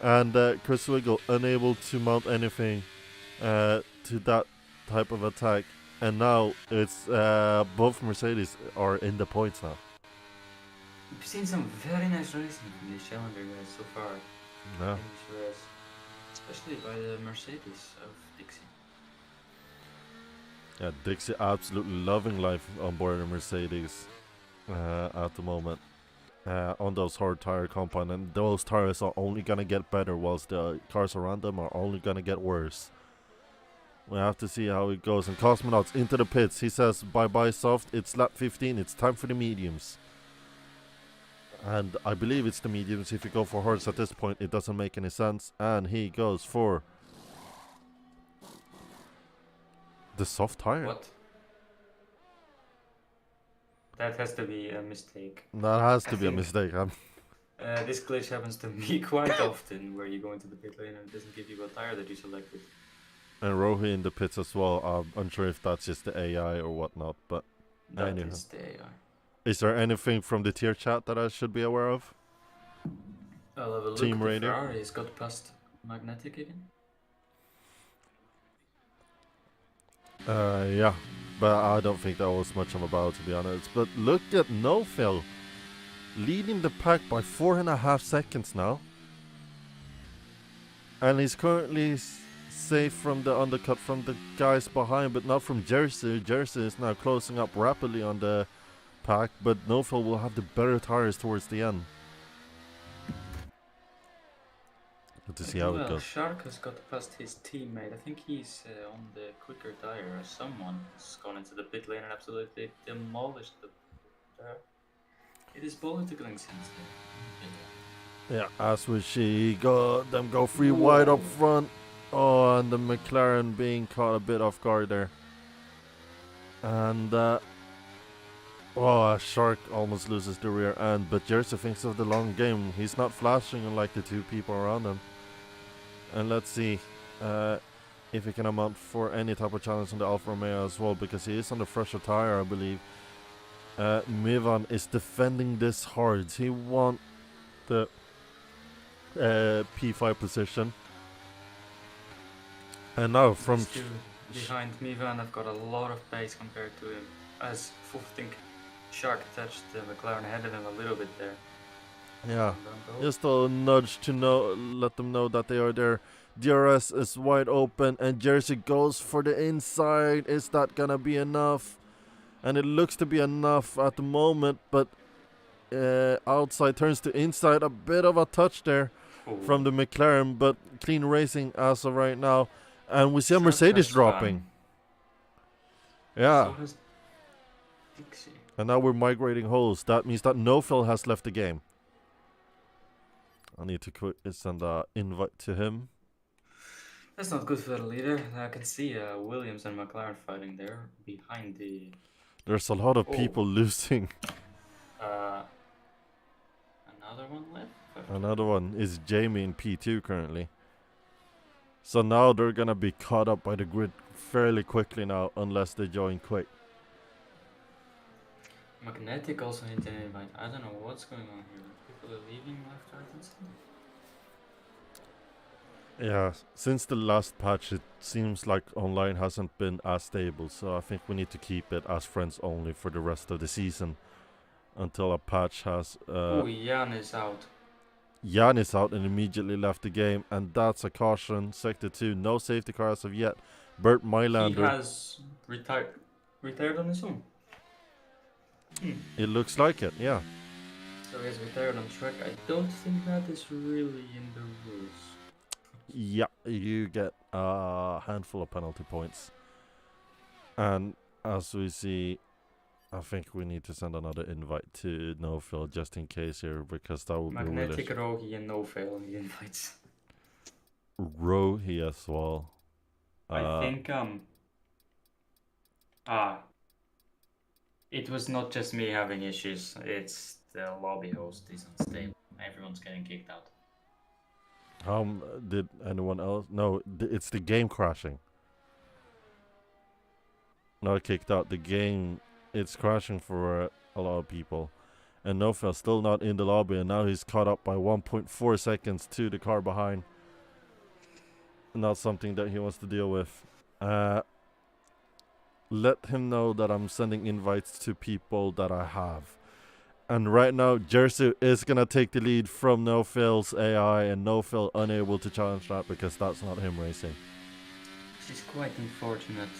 and Chris Wiggle unable to mount anything to that type of attack. And now it's both Mercedes are in the points now. We've seen some very nice racing from these Challenger guys so far. Yeah. In this race, especially by the Mercedes of Dixie. Yeah, Dixie absolutely loving life on board the Mercedes at the moment on those hard tire compound, and those tires are only gonna get better whilst the cars around them are only gonna get worse. We have to see how it goes. And Cosmonauts into the pits. He says bye-bye soft. It's lap 15. It's time for the mediums. And I believe it's the mediums. If you go for hards at this point, it doesn't make any sense. And he goes for the soft tire. What? That has to be a mistake. That has to I be a think- mistake. This glitch happens to me quite often, where you go into the pit lane and it doesn't give you a tire that you selected. And Rohi in the pits as well. I'm unsure if that's just the AI or whatnot, but That anyhow. is the AI. Is there anything from the tier chat that I should be aware of? I'll have a look. Team The radio. Ferrari's got past magnetic again. Yeah, but I don't think that was much of a battle, to be honest. But look at No-Fill leading the pack by 4.5 seconds now. And he's currently safe from the undercut from the guys behind, but not from Jersey. Jersey is now closing up rapidly on the pack, but No-Fill will have the better tires towards the end. Good to see how it goes. Shark has got past his teammate. I think he's on the quicker tire. Someone has gone into the pit lane and absolutely demolished the tire. It is political incense. Yeah, as we see them go free wide up front. Oh, and the McLaren being caught a bit off guard there. And Shark almost loses the rear end, but Jersey thinks of the long game. He's not flashing unlike the two people around him. And let's see if he can amount for any type of challenge on the Alfa Romeo as well, because he is on the fresher tire, I believe. Mivan is defending this hard. He won the P5 position. And now from behind Mivan, I've got a lot of pace compared to him. As I think Shark touched the McLaren ahead of him a little bit there. Yeah, just a nudge to let them know that they are there. DRS is wide open and Jersey goes for the inside. Is that gonna be enough? And it looks to be enough at the moment, but outside turns to inside. A bit of a touch there from the McLaren, but clean racing as of right now. And we see a Mercedes dropping. Yeah. And now we're migrating holes. That means that No-Fill has left the game. I need to send an invite to him. That's not good for the leader. I can see Williams and McLaren fighting there behind the... There's a lot of people losing. Another one left? Another one is Jamie in P2 currently. So now they're gonna be caught up by the grid fairly quickly now, unless they join quick. Magnetic also needs an invite. I don't know what's going on here. People are leaving left, right, and center. Yeah, since the last patch, it seems like online hasn't been as stable. So I think we need to keep it as friends only for the rest of the season, until a patch has. Jan is out. Jan is out and immediately left the game, and that's a caution. Sector 2, no safety car as of yet. Bert Mylander. He has retired on his own. It looks like it, yeah. So he's retired on track. I don't think that is really in the rules. Yeah, you get a handful of penalty points. And as we see, I think we need to send another invite to No-Fill just in case here, because that would be really... Magnetic, Rogi and No-Fill on the invites. Rohi as well. I think it was not just me having issues. It's the lobby host is unstable. Everyone's getting kicked out. Did anyone else? No, it's the game crashing. Not kicked out. The game, it's crashing for a lot of people. And No-Fill still not in the lobby, and now he's caught up by 1.4 seconds to the car behind. Not something that he wants to deal with. Let him know that I'm sending invites to people that I have. And right now, Jersey is going to take the lead from No-Fill's AI, and No-Fill unable to challenge that because that's not him racing. Which is quite unfortunate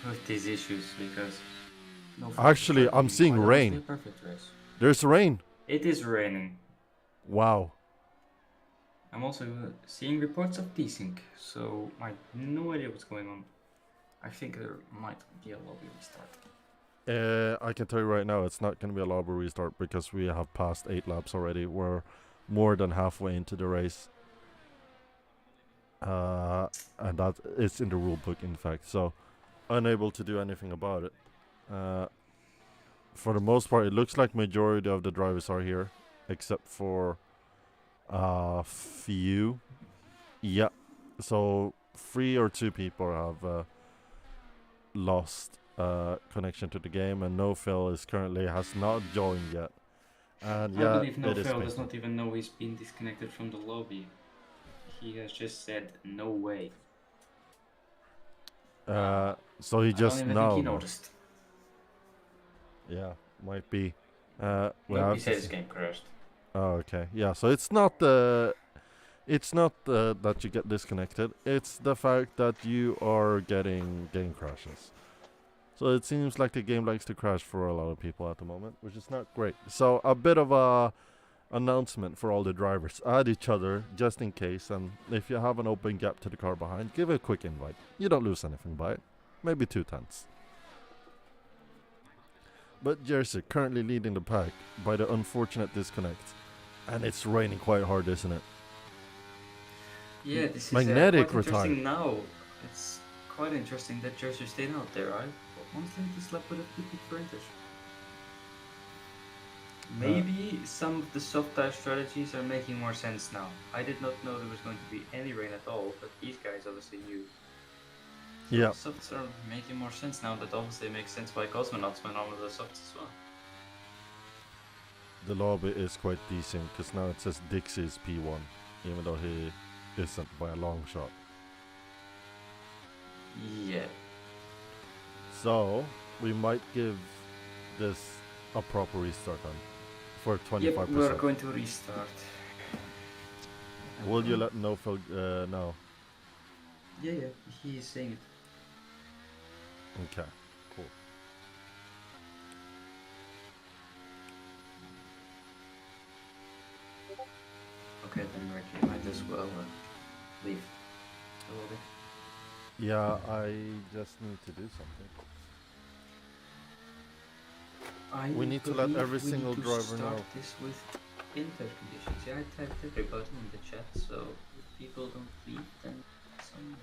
with these issues, because... Actually, I'm seeing rain. Perfect race. There's rain. It is raining. Wow. I'm also seeing reports of desync, so I have no idea what's going on. I think there might be a lobby restart. I can tell you right now, it's not going to be a lobby restart because we have passed 8 laps already. We're more than halfway into the race. And that is in the rule book, in fact. So, unable to do anything about it. for the most part, it looks like majority of the drivers are here, except for a few. Yeah, so 3 or 2 people have lost connection to the game, and No Phil is currently has not joined yet. And I yeah, believe it is Nofel does painful. not even know he's been disconnected from the lobby. He has just said, no way. So he I don't just even now think he know. noticed. Yeah, might be. We Nope, have he to said his see. game crashed. Oh, okay. Yeah, so it's not that you get disconnected. It's the fact that you are getting game crashes. So it seems like the game likes to crash for a lot of people at the moment, which is not great. So a bit of a announcement for all the drivers: add each other just in case, and if you have an open gap to the car behind, give a quick invite. You don't lose anything by it. Maybe 2 tenths. But Jersey currently leading the pack by the unfortunate disconnect. And it's raining quite hard, isn't it? Yeah, this is Magnetic quite interesting retired. now. It's quite interesting that Jersey stayed out there, right? Honestly, this lap would have been good for Inter. Maybe some of the soft tire strategies are making more sense now. I did not know there was going to be any rain at all, but these guys obviously knew. So Yeah. softs are making more sense now. That obviously makes sense why Cosmonauts went on with the softs as well. The lobby is quite decent because now it says Dixie's P1, even though he isn't by a long shot. Yeah. So we might give this a proper restart then for 25%. Yep, we're going to restart. Will you let Nofil know? Yeah, he is saying it. Okay, cool. Okay, then Ricky might as well leave a little bit. Yeah, I just need to do something. We need to let every single driver know. This with inter conditions. Yeah, I typed everybody in the chat, so if people don't leave, then some.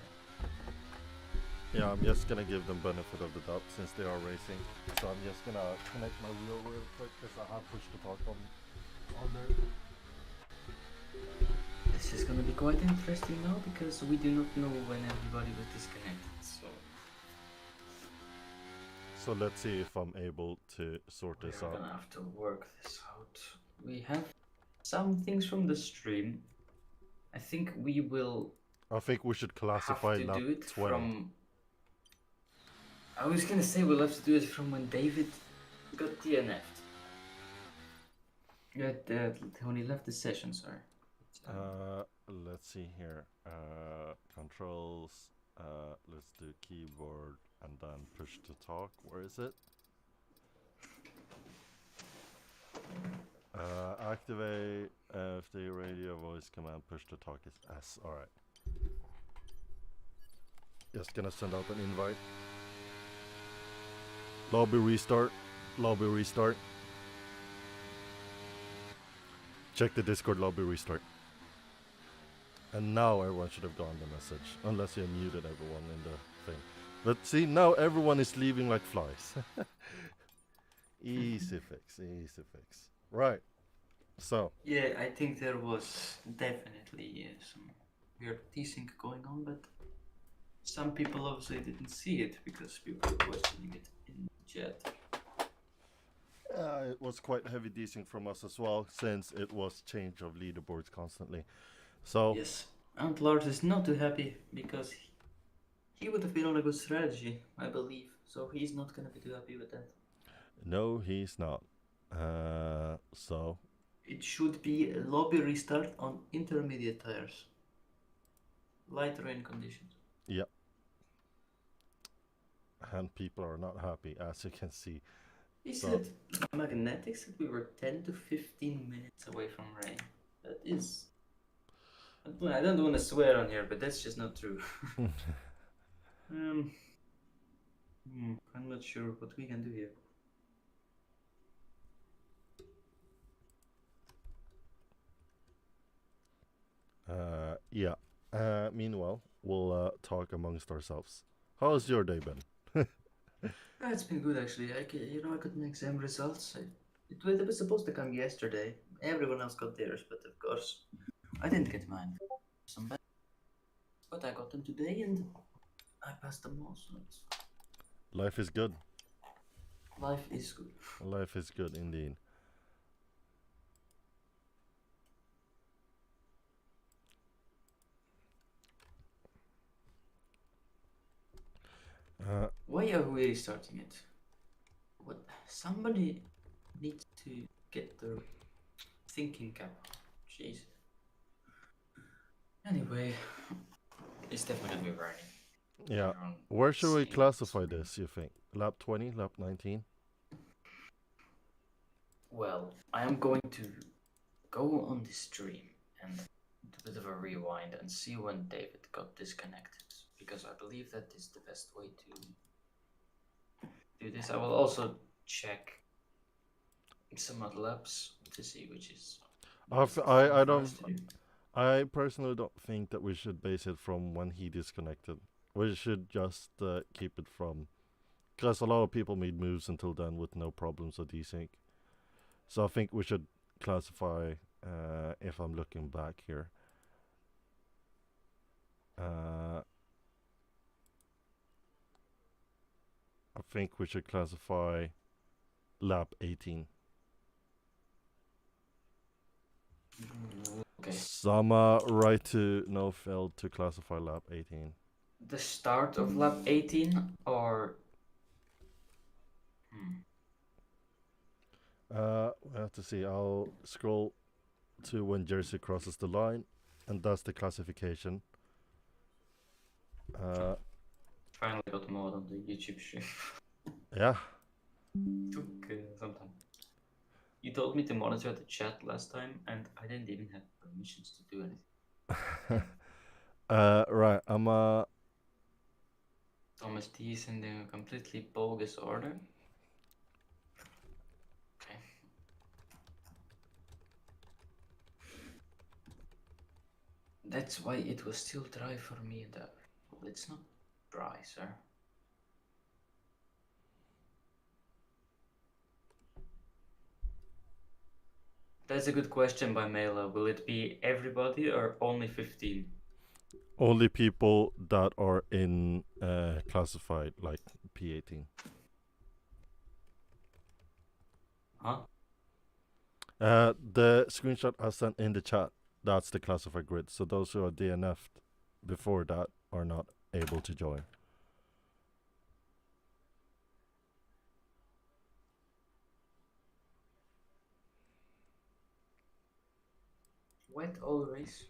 Yeah, I'm just gonna give them benefit of the doubt since they are racing. So I'm just gonna connect my wheel real quick because I have push to talk on there. This is gonna be quite interesting now because we do not know when everybody was disconnected. So let's see if I'm able to sort this out. We're gonna have to work this out. We have some things from the stream. I think we will. I think we should classify have to lap do it 20. from. I was gonna say we'll have to do it from when David got DNF'd. Yeah, when he left the session, sorry. Let's see here. Controls. Let's do keyboard and then push to talk. Where is it? Activate if the radio voice command push to talk is S. Alright. Just gonna send out an invite. Lobby restart. Lobby restart. Check the Discord lobby restart. And now everyone should have gotten the message. Unless you muted everyone in the thing. But see, now everyone is leaving like flies. Easy fix, easy fix. Right. So. Yeah, I think there was definitely some weird desync going on, but some people obviously didn't see it because people were questioning it in chat. It was quite heavy desync from us as well, since it was change of leaderboards constantly. So yes, and Lars is not too happy because he would have been on a good strategy, I believe. So he's not gonna be too happy with that. No, he's not. So it should be a lobby restart on intermediate tires. Light rain conditions. Yep. And people are not happy, as you can see. He said Magnetics said we were 10 to 15 minutes away from rain. That is. I don't want to swear on here, but that's just not true. I'm not sure what we can do here. Yeah. Meanwhile, we'll talk amongst ourselves. How's your day been? It's been good actually. I got my exam results. It was supposed to come yesterday. Everyone else got theirs, but of course, I didn't get mine. Some bad, but I got them today and I passed them all. So Life is good. life is good. Life is good indeed. Why are we restarting it? What? Somebody needs to get their thinking cap on. Jeez. Anyway, it's definitely gonna be raining. Yeah. Later on, Where should we seeing classify something. this, you think? Lap 20, lap 19? Well, I am going to go on the stream and do a bit of a rewind and see when David got disconnected, because I believe that is the best way to do this. I will also check some other laps to see which is the best thing I for us don't. to do. I personally don't think that we should base it from when he disconnected. We should just keep it from, because a lot of people made moves until then with no problems or desync. So I think we should classify. If I'm looking back here, I think we should classify lap 18. Okay. Sama right to no failed to classify lap 18. The start of lap 18 or. We have to see. I'll scroll to when Jersey crosses the line, and that's the classification. Finally got mod on the YouTube stream. Yeah. Took some time. You told me to monitor the chat last time, and I didn't even have permissions to do anything. Right. I'm Thomas D is in the completely bogus order. Okay. That's why it was still dry for me in the. Well, it's not dry, sir. That's a good question by Mela. Will it be everybody or only 15? only people that are in classified like P18. Huh? The screenshot I sent in the chat, that's the classified grid. So those who are DNF'd before that are not able to join. Wet always.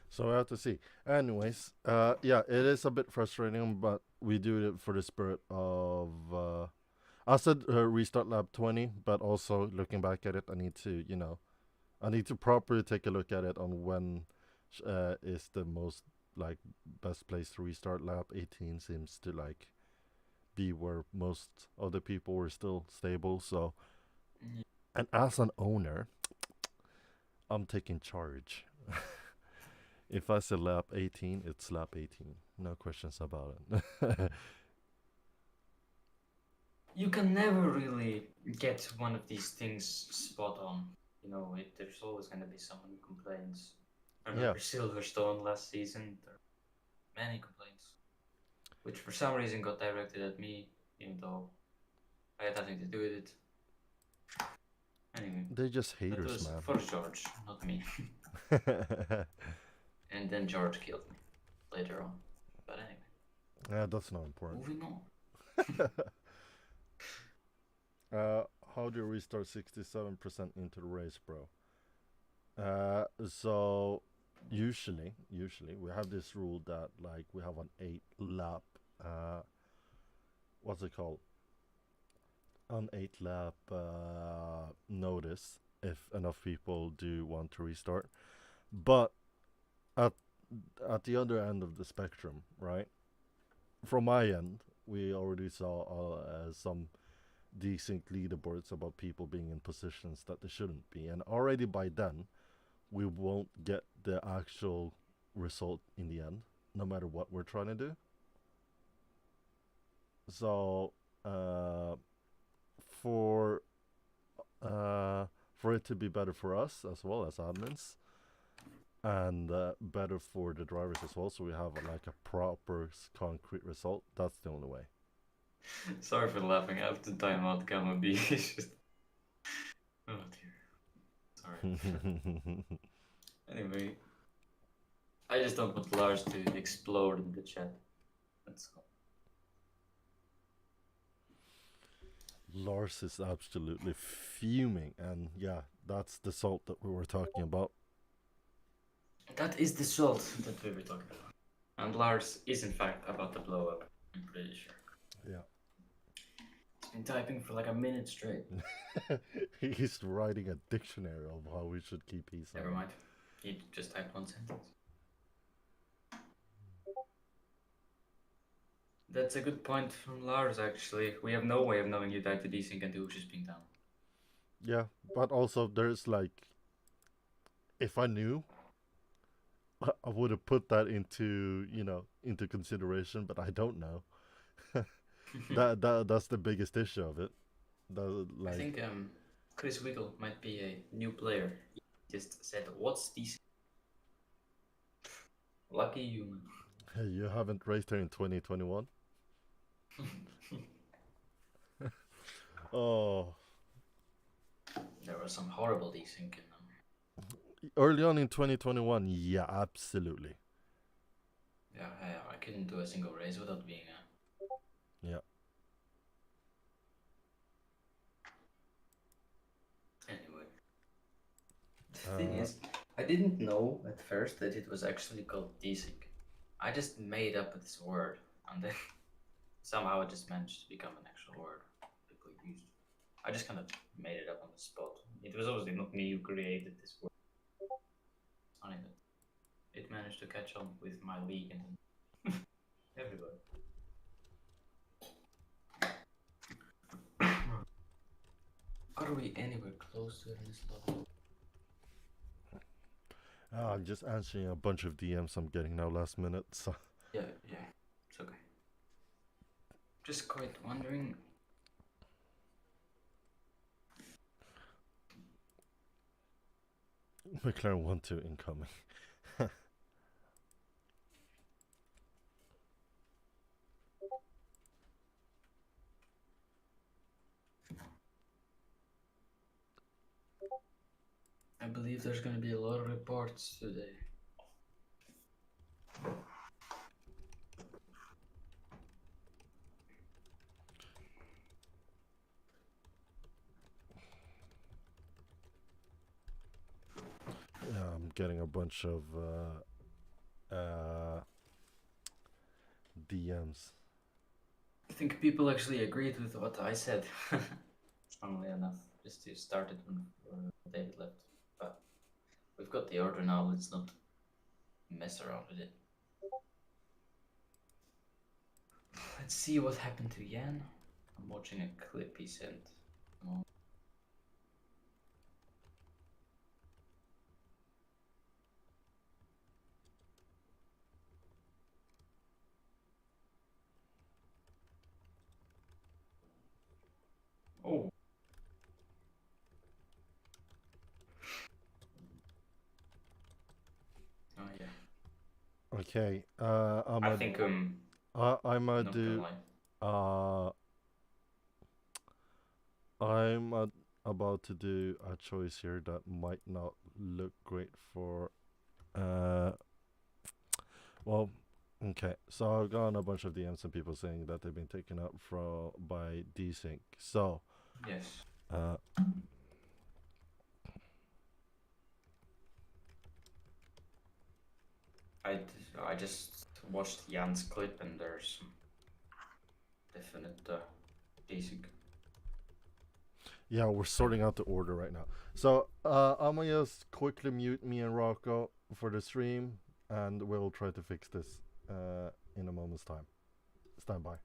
So we have to see. Anyways, yeah, it is a bit frustrating, but we do it for the spirit of. I said restart lab 20, but also looking back at it, I need to, I need to properly take a look at it on when is the most like best place to restart. Lab 18 seems to like be where most of the people were still stable. So, and as an owner, I'm taking charge. If I say lap 18, it's lap 18. No questions about it. You can never really get one of these things spot on. There's always going to be someone who complains. I remember Silverstone last season. There were many complaints, which for some reason got directed at me, even though I had nothing to do with it. Anyway, They're just haters, that was man. for George, not me. And then George killed me later on. But anyway. Yeah, that's not important. Moving on. How do you restart 67% into the race, bro? So usually we have this rule that like we have an 8 lap what's it called? An 8 lap notice if enough people do want to restart. But at the other end of the spectrum, right? From my end, we already saw some desync leaderboards about people being in positions that they shouldn't be, and already by then, we won't get the actual result in the end, no matter what we're trying to do. So, for for it to be better for us as well as admins, and better for the drivers as well, so we have like a proper concrete result. That's the only way. Sorry for laughing. I have to time out Gamma B. It's just... Oh dear. Sorry. Anyway, I just don't want Lars to explode in the chat. That's all. Lars is absolutely fuming, and yeah, that's the salt that we were talking about. That is the salt that we were talking about. And Lars is in fact about to blow up, I'm pretty sure. Yeah. He's been typing for like a minute straight. He's writing a dictionary of how we should keep peace. Never mind. He just typed one sentence. That's a good point from Lars, actually. We have no way of knowing you died to desync and Douche is being down. Yeah, but also there's like, if I knew, I would have put that into, into consideration, but I don't know. That's the biggest issue of it. I think Chris Wiggle might be a new player. He just said, "What's desync?" Lucky you. Hey, you haven't raced her in 2021. Oh. There was some horrible desync in them. Early on in 2021, yeah, absolutely. Yeah, I couldn't do a single race without being a... Yeah. Anyway. The thing is, I didn't know at first that it was actually called desync. I just made up this word, and then somehow it just managed to become an actual word people used. I just kind of made it up on the spot. It was obviously not me who created this word. It's funny that it managed to catch on with my league and everybody. Are we anywhere close to this level? I'm just answering a bunch of DMs I'm getting now last minute. So. Yeah, it's okay. Just quite wondering. McLaren 1-2 incoming. I believe there's going to be a lot of reports today. Yeah, I'm getting a bunch of DMs. I think people actually agreed with what I said. Funnily enough, just to start it when David left. But we've got the order now, let's not mess around with it. Let's see what happened to Jan. I'm watching a clip he sent. Oh. Oh yeah. Okay. I think I might do. I'm about to do a choice here that might not look great for. Well, okay. So I've gotten a bunch of DMs and people saying that they've been taken up by desync. So. Yes. I just watched Jan's clip and there's some definite desync. Yeah, we're sorting out the order right now. So I'm gonna just quickly mute me and Rocco for the stream, and we'll try to fix this in a moment's time. Stand by.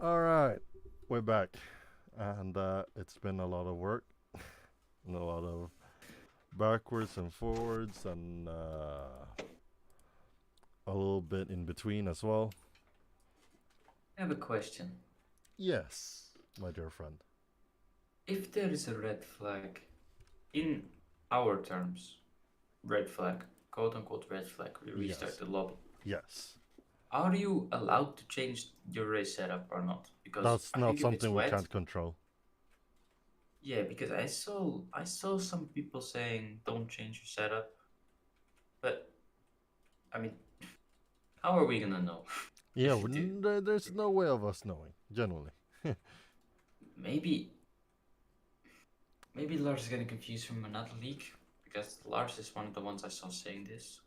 All right, we're back, and it's been a lot of work, and a lot of backwards and forwards, and a little bit in between as well. I have a question. Yes, my dear friend. If there is a red flag, in our terms, red flag, quote unquote red flag, we restart Yes. the lobby. Yes. Are you allowed to change your race setup or not? Because That's I not think if it's something we wet, can't control. yeah, because I saw some people saying don't change your setup, but I mean, how are we gonna know Yeah, if you do? there's no way of us knowing, generally. Maybe maybe Lars is getting confused from another league because Lars is one of the ones I saw saying this.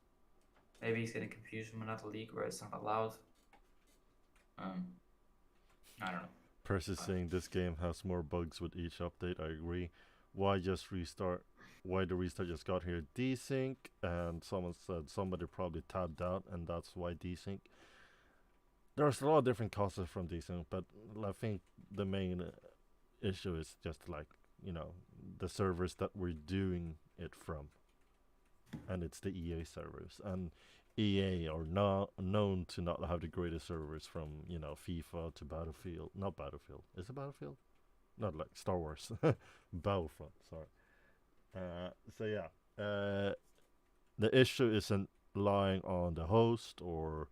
Maybe he's getting confused from another league where it's not allowed. Um, I don't know. Percy's saying this game has more bugs with each update. I agree. Why just restart? Why the restart just got here? Desync, and someone said somebody probably tabbed out, and that's why desync. There's a lot of different causes from desync, but I think the main issue is just like, the servers that we're doing it from, and it's the EA servers, and EA are not known to not have the greatest servers from FIFA to Battlefield. Not Battlefield. Is it Battlefield? Not like Star Wars. Battlefront. Sorry. So yeah, the issue isn't lying on the host or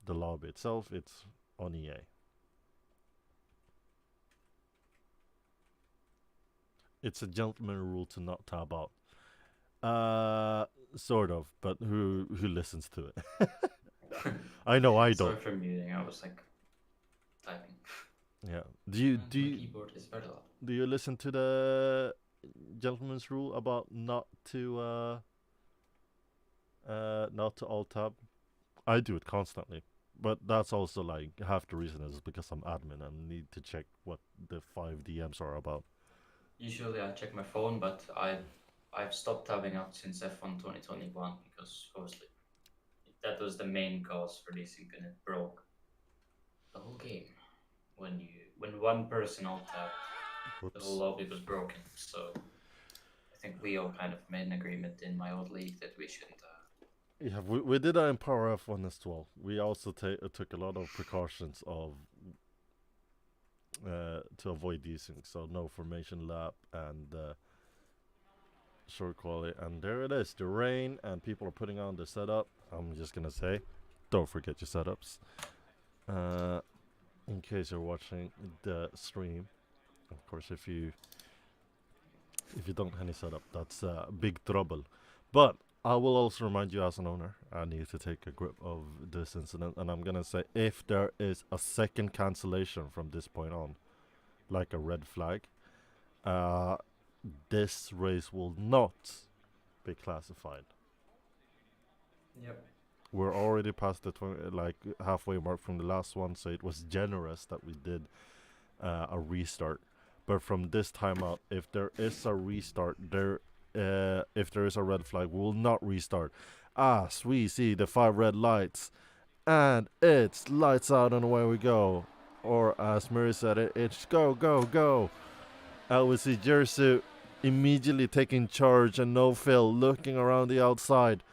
the lobby itself. It's on EA. It's a gentleman rule to not tab out. Sort of, but who listens to it? I know I Sorry don't. for muting. I was like typing. Yeah. Do you And do my you, keyboard is very loud. do you listen to the gentleman's rule about not to alt tab? I do it constantly, but that's also like half the reason is because I'm admin and need to check what the 5 DMs are about. Usually I check my phone, but I've stopped tabbing out since F1 2021 because obviously that was the main cause for desync and it broke the whole game. When one person alt tabbed, the whole Whoops. lobby was broken. So I think we all kind of made an agreement in my old league that we shouldn't. Yeah, we did that in Power F1 as well. We also took a lot of precautions of to avoid desync, so no formation lap and short quality. And there it is, the rain, and people are putting on the setup. I'm just gonna say, don't forget your setups. In case you're watching the stream, of course, if you don't have any setup, that's big trouble. But I will also remind you as an owner, I need to take a grip of this incident, and I'm gonna say if there is a second cancellation from this point on, like a red flag, this race will not be classified. Yep. We're already past the halfway mark from the last one, so it was generous that we did a restart. But from this time out, if there is a restart, if there is a red flag, we will not restart. As we see the 5 red lights, and it's lights out and away we go. Or as Murray said, it's go, go, go. We see Jersey immediately taking charge and no Phil looking around the outside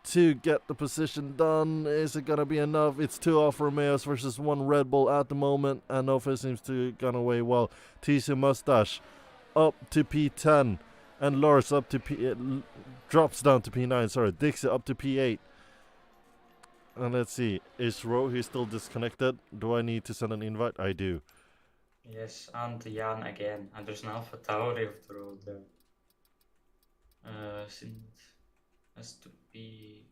to get the position done. Is it gonna be enough? It's 2 Alfa Romeos versus 1 Red Bull at the moment, and no Phil seems to gone away well. TC Mustache up to P10, and Lars up to drops down to P9. Sorry, Dixie up to P8. And let's see, is Rohi still disconnected? Do I need to send an invite? I do. Yes, and Jan again. And there's an Alpha Tauri of the road there. Has to be.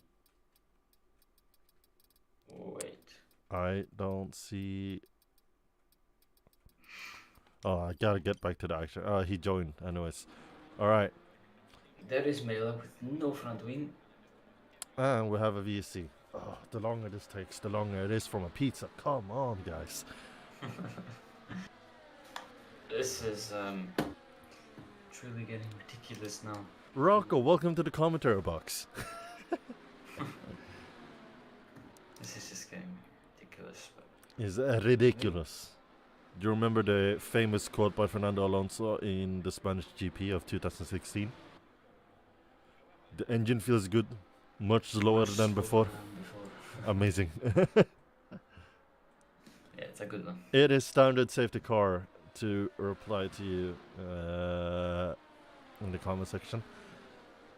Wait. I don't see. Oh, I gotta get back to the action. He joined, anyways. Alright. There is Mela with no front wing. And we have a VC. Oh, the longer this takes, the longer it is from a pizza. Come on, guys. This is truly getting ridiculous now. Rocco, welcome to the commentary box. This is just getting ridiculous. But is ridiculous. Do you remember the famous quote by Fernando Alonso in the Spanish GP of 2016? The engine feels good, much slower than before. Amazing. Yeah, it's a good one. It is standard safety car, to reply to you in the comment section.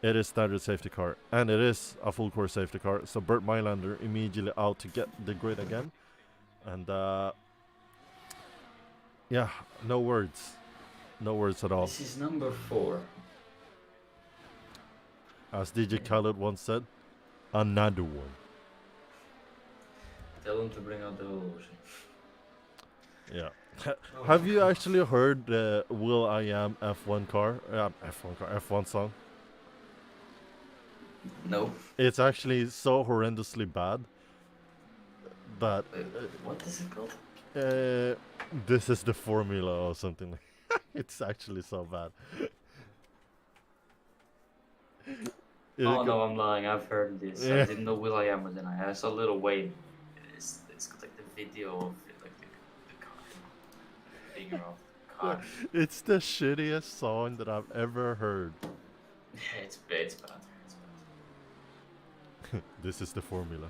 It is standard safety car, and it is a full course safety car. So Bert Mylander immediately out to get the grid again, and yeah, no words at all. This is number 4. As DJ Khaled once said, another one. Tell him to bring out the whole ocean. Yeah. Have you actually heard the Will I Am F1 song? No. It's actually so horrendously bad. But What is it called? this is the formula or something. It's actually so bad. Oh no, I'm lying. I've heard this. Yeah. I didn't know Will I Am was in it. I saw Little Wayne. It's got like the video of it, like the car. Figure of the car. It's the shittiest song that I've ever heard. It's bad. It's bad. This is the formula.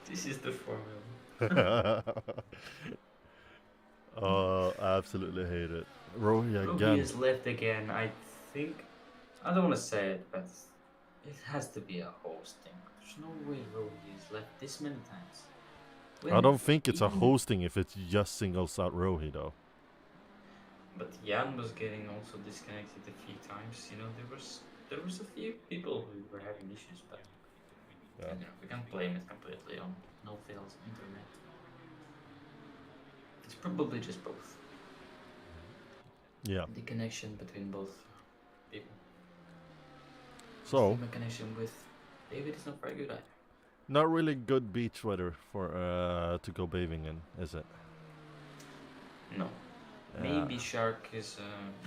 This is the formula. Oh, I absolutely hate it. Rohi Rohi again. is left again. I think. I don't want to say it, but it has to be a hosting. There's no way Rohi is left this many times. I don't think it's a even- hosting if it just singles out Rohi though. But Jan was getting also disconnected a few times. You know, there was a few people who were having issues, but Yeah. you know, we can't blame it completely on no fails internet. It's probably just both. Yeah. The connection between both people. So, My connection with David is not very good either. not really good beach weather for to go bathing in, is it? No. Maybe Shark is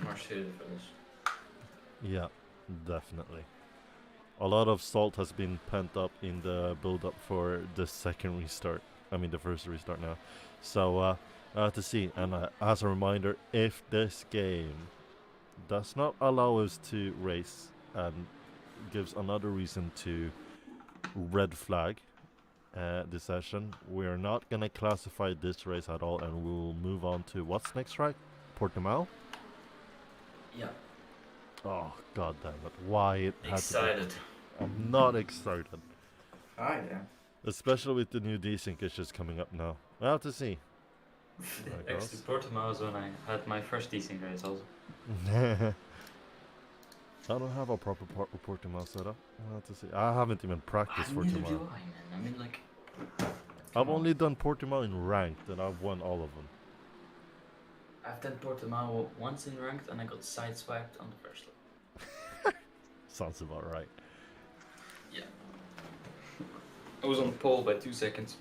more suited for this. Yeah, definitely. A lot of salt has been pent up in the build-up for the second restart. I mean, the first restart now. So, I have to see. And as a reminder, if this game does not allow us to race and gives another reason to red flag this session, we're not going to classify this race at all, and we'll move on to what's next track? Portimao? Yeah. Oh, god damn it. Why it had to Excited. be. I'm not excited. Hi there. Especially with the new desync issues coming up now. We'll have to see. There it Actually, goes. Portimao was when I had my first decent race also. I don't have a proper Portimao setup. We'll have to see. I haven't even practiced for Neither do tomorrow. I, man. I mean, like... I've only done Portimao in ranked and I've won all of them. I've done Portimao once in ranked and I got sideswiped on the first lap. Sounds about right. Yeah. I was on pole by 2 seconds.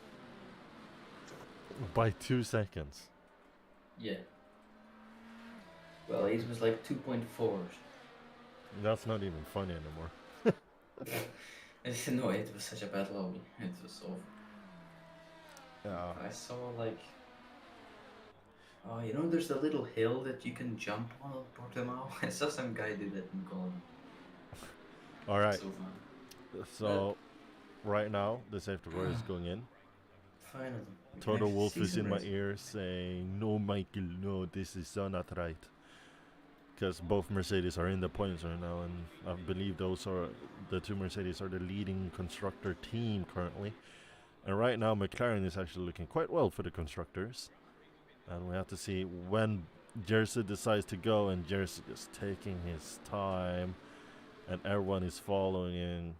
By 2 seconds. Yeah. Well, it was like 2.4. That's not even funny anymore. No, it was such a bad lobby. It was awful. Yeah. I saw like... Oh, you know there's a little hill that you can jump on Portimao? I saw some guy do that in Golden. Alright. So fun. So, right now, the safety car is going in. Finally. we can Toto actually Wolf see is some in my racing. ear saying, "No, Michael, no, this is not right." Because both Mercedes are in the points right now, and I believe those are the two Mercedes are the leading constructor team currently. And right now, McLaren is actually looking quite well for the constructors. And we have to see when Jersey decides to go, and Jersey is taking his time, and everyone is following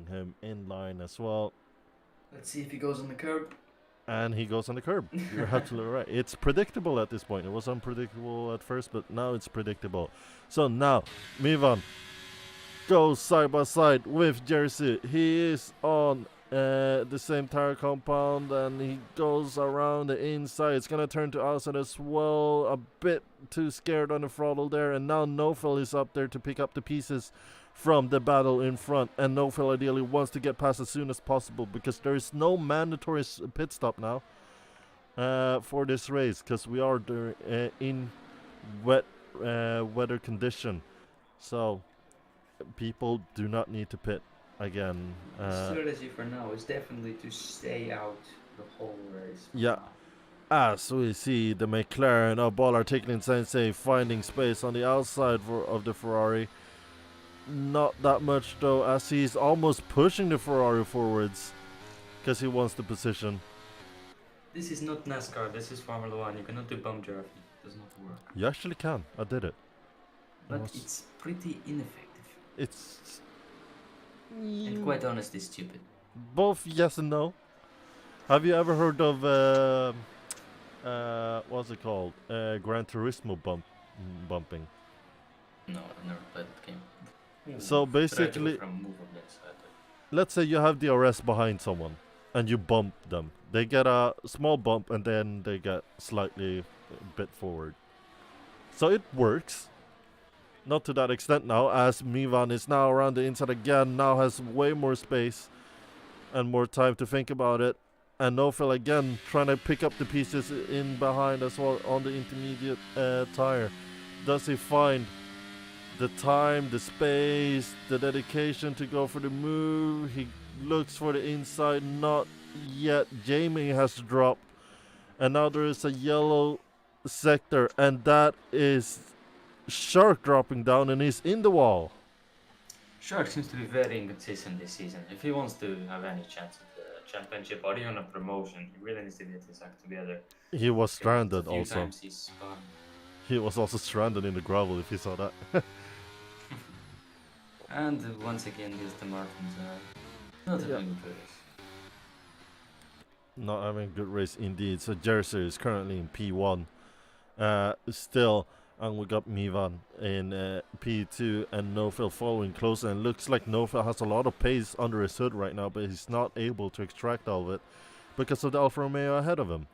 him in line as well. Let's see if he goes on the curb. And he goes on the curb. You're absolutely right. It's predictable at this point. It was unpredictable at first, but now it's predictable. So now, Mivan goes side by side with Jersey. He is on the same tire compound, and he goes around the inside. It's going to turn to outside as well. A bit too scared on the throttle there. And now Nofel is up there to pick up the pieces from the battle in front, and Nofel ideally wants to get past as soon as possible because there is no mandatory pit stop now. for this race because we are in wet weather condition. So people do not need to pit again. Strategy for now is definitely to stay out the whole race. Yeah. As we see the McLaren of Bollard taking in Sensei finding space on the outside of the Ferrari. Not that much though, as he's almost pushing the Ferrari forwards because he wants the position. This is not NASCAR, this is Formula 1. You cannot do bump jerky. It does not work. You actually can. I did it. But it's pretty ineffective. It's... And quite honestly stupid. Both yes and no. Have you ever heard of what's it called? Gran Turismo bumping. No, I've never played that game. So basically, let's say you have DRS behind someone and you bump them. They get a small bump and then they get slightly a bit forward. So it works. Not to that extent now, as Mivan is now around the inside again, now has way more space and more time to think about it. And Nofil again trying to pick up the pieces in behind as well on the intermediate tire. Does he find the time, the space, the dedication to go for the move? He looks for the inside, not yet. Jamie has dropped. And now there is a yellow sector, and that is Shark dropping down, and he's in the wall. Shark seems to be very inconsistent this season. If he wants to have any chance at the championship or even a promotion, he really needs to get his act together. He was stranded a few also. Times he's spun. He was also stranded in the gravel, if you saw that. And once again, the Aston Martins are not having a good race. Not having a good race indeed. So Jersey is currently in P1 still, and we got Mivan in P2 and Nofil following close, and looks like Nofil has a lot of pace under his hood right now, but he's not able to extract all of it because of the Alfa Romeo ahead of him.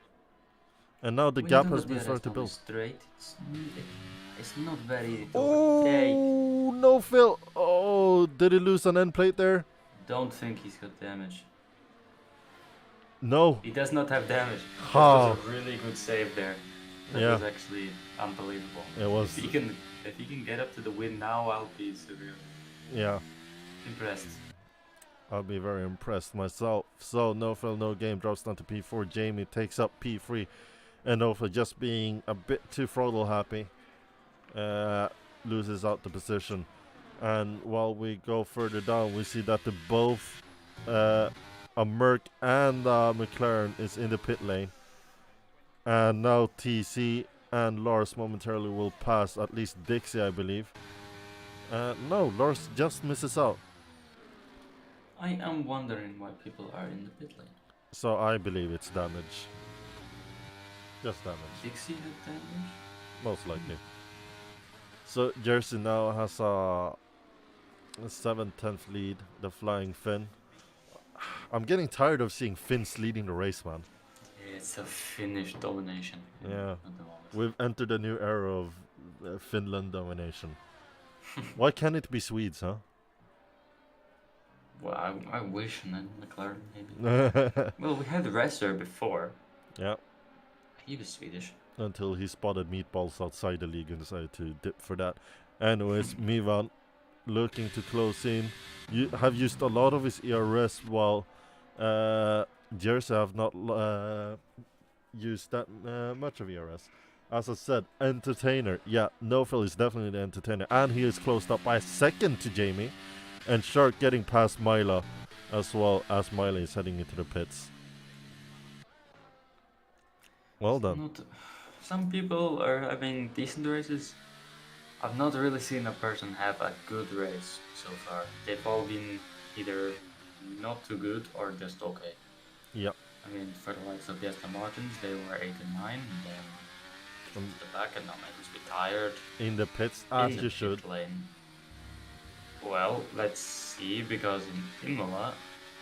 And now the gap has been started to build. Straight. It's not very easy to overtake. Oh, Nofil! Oh, did he lose an end plate there? Don't think he's got damage. No. He does not have damage. Ha. That was a really good save there. That was actually unbelievable. It was. If he can get up to the win now, I'll be severely impressed. I'll be very impressed myself. So Nofil, no game, drops down to P4. Jamie takes up P3. And Nofil just being a bit too throttle happy. Loses out the position. And while we go further down, we see that both a Merc and McLaren is in the pit lane. And now TC and Lars momentarily will pass, at least Dixie, I believe. No, Lars just misses out. I am wondering why people are in the pit lane. So I believe it's damage. Just damage. Dixie had damage? Most likely. So Jersey now has a 7/10 lead, the Flying Finn. I'm getting tired of seeing Finns leading the race, man. It's a Finnish domination. Yeah. We've entered a new era of Finland domination. Why can't it be Swedes, huh? Well, I wish, and then McLaren maybe. Well, we had Resser before. Yeah. He was Swedish. Until he spotted meatballs outside the league and decided to dip for that. Anyways, Mivan looking to close in. You have used a lot of his ERS, while Jersey have not used that much of ERS. As I said, entertainer. Yeah, Nofil is definitely the entertainer. And he is closed up by a second to Jamie. And Shark getting past Mila, as well as Mila is heading into the pits. Well done. Some people are having decent races. I've not really seen a person have a good race so far. They've all been either not too good or just okay. Yeah. I mean, for the likes of the Aston Martins, they were 8 and 9, and then to the back, and now they must be tired. In the pits, as you should. Lane. Well, let's see, because in Imola,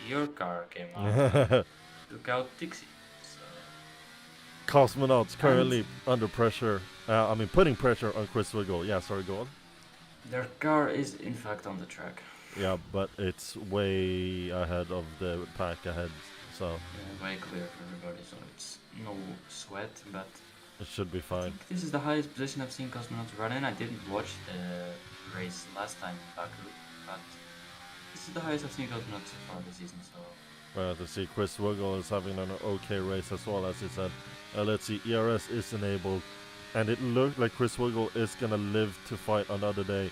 your car came out, took out Dixie. Cosmonauts currently under pressure. Putting pressure on Chris Wiggle. Yeah, sorry, go on. Their car is in fact on the track. Yeah, but it's way ahead of the pack ahead So Yeah, way clear for everybody, so it's no sweat, but it should be I fine. think this is the highest position I've seen cosmonauts run in. I didn't watch the race last time in Baku, but this is the highest I've seen cosmonauts so far this season, so... Well, to see Chris Wiggle is having an okay race as well, as he said. Let's see, ERS is enabled, and it looked like Chris Wiggle is gonna live to fight another day.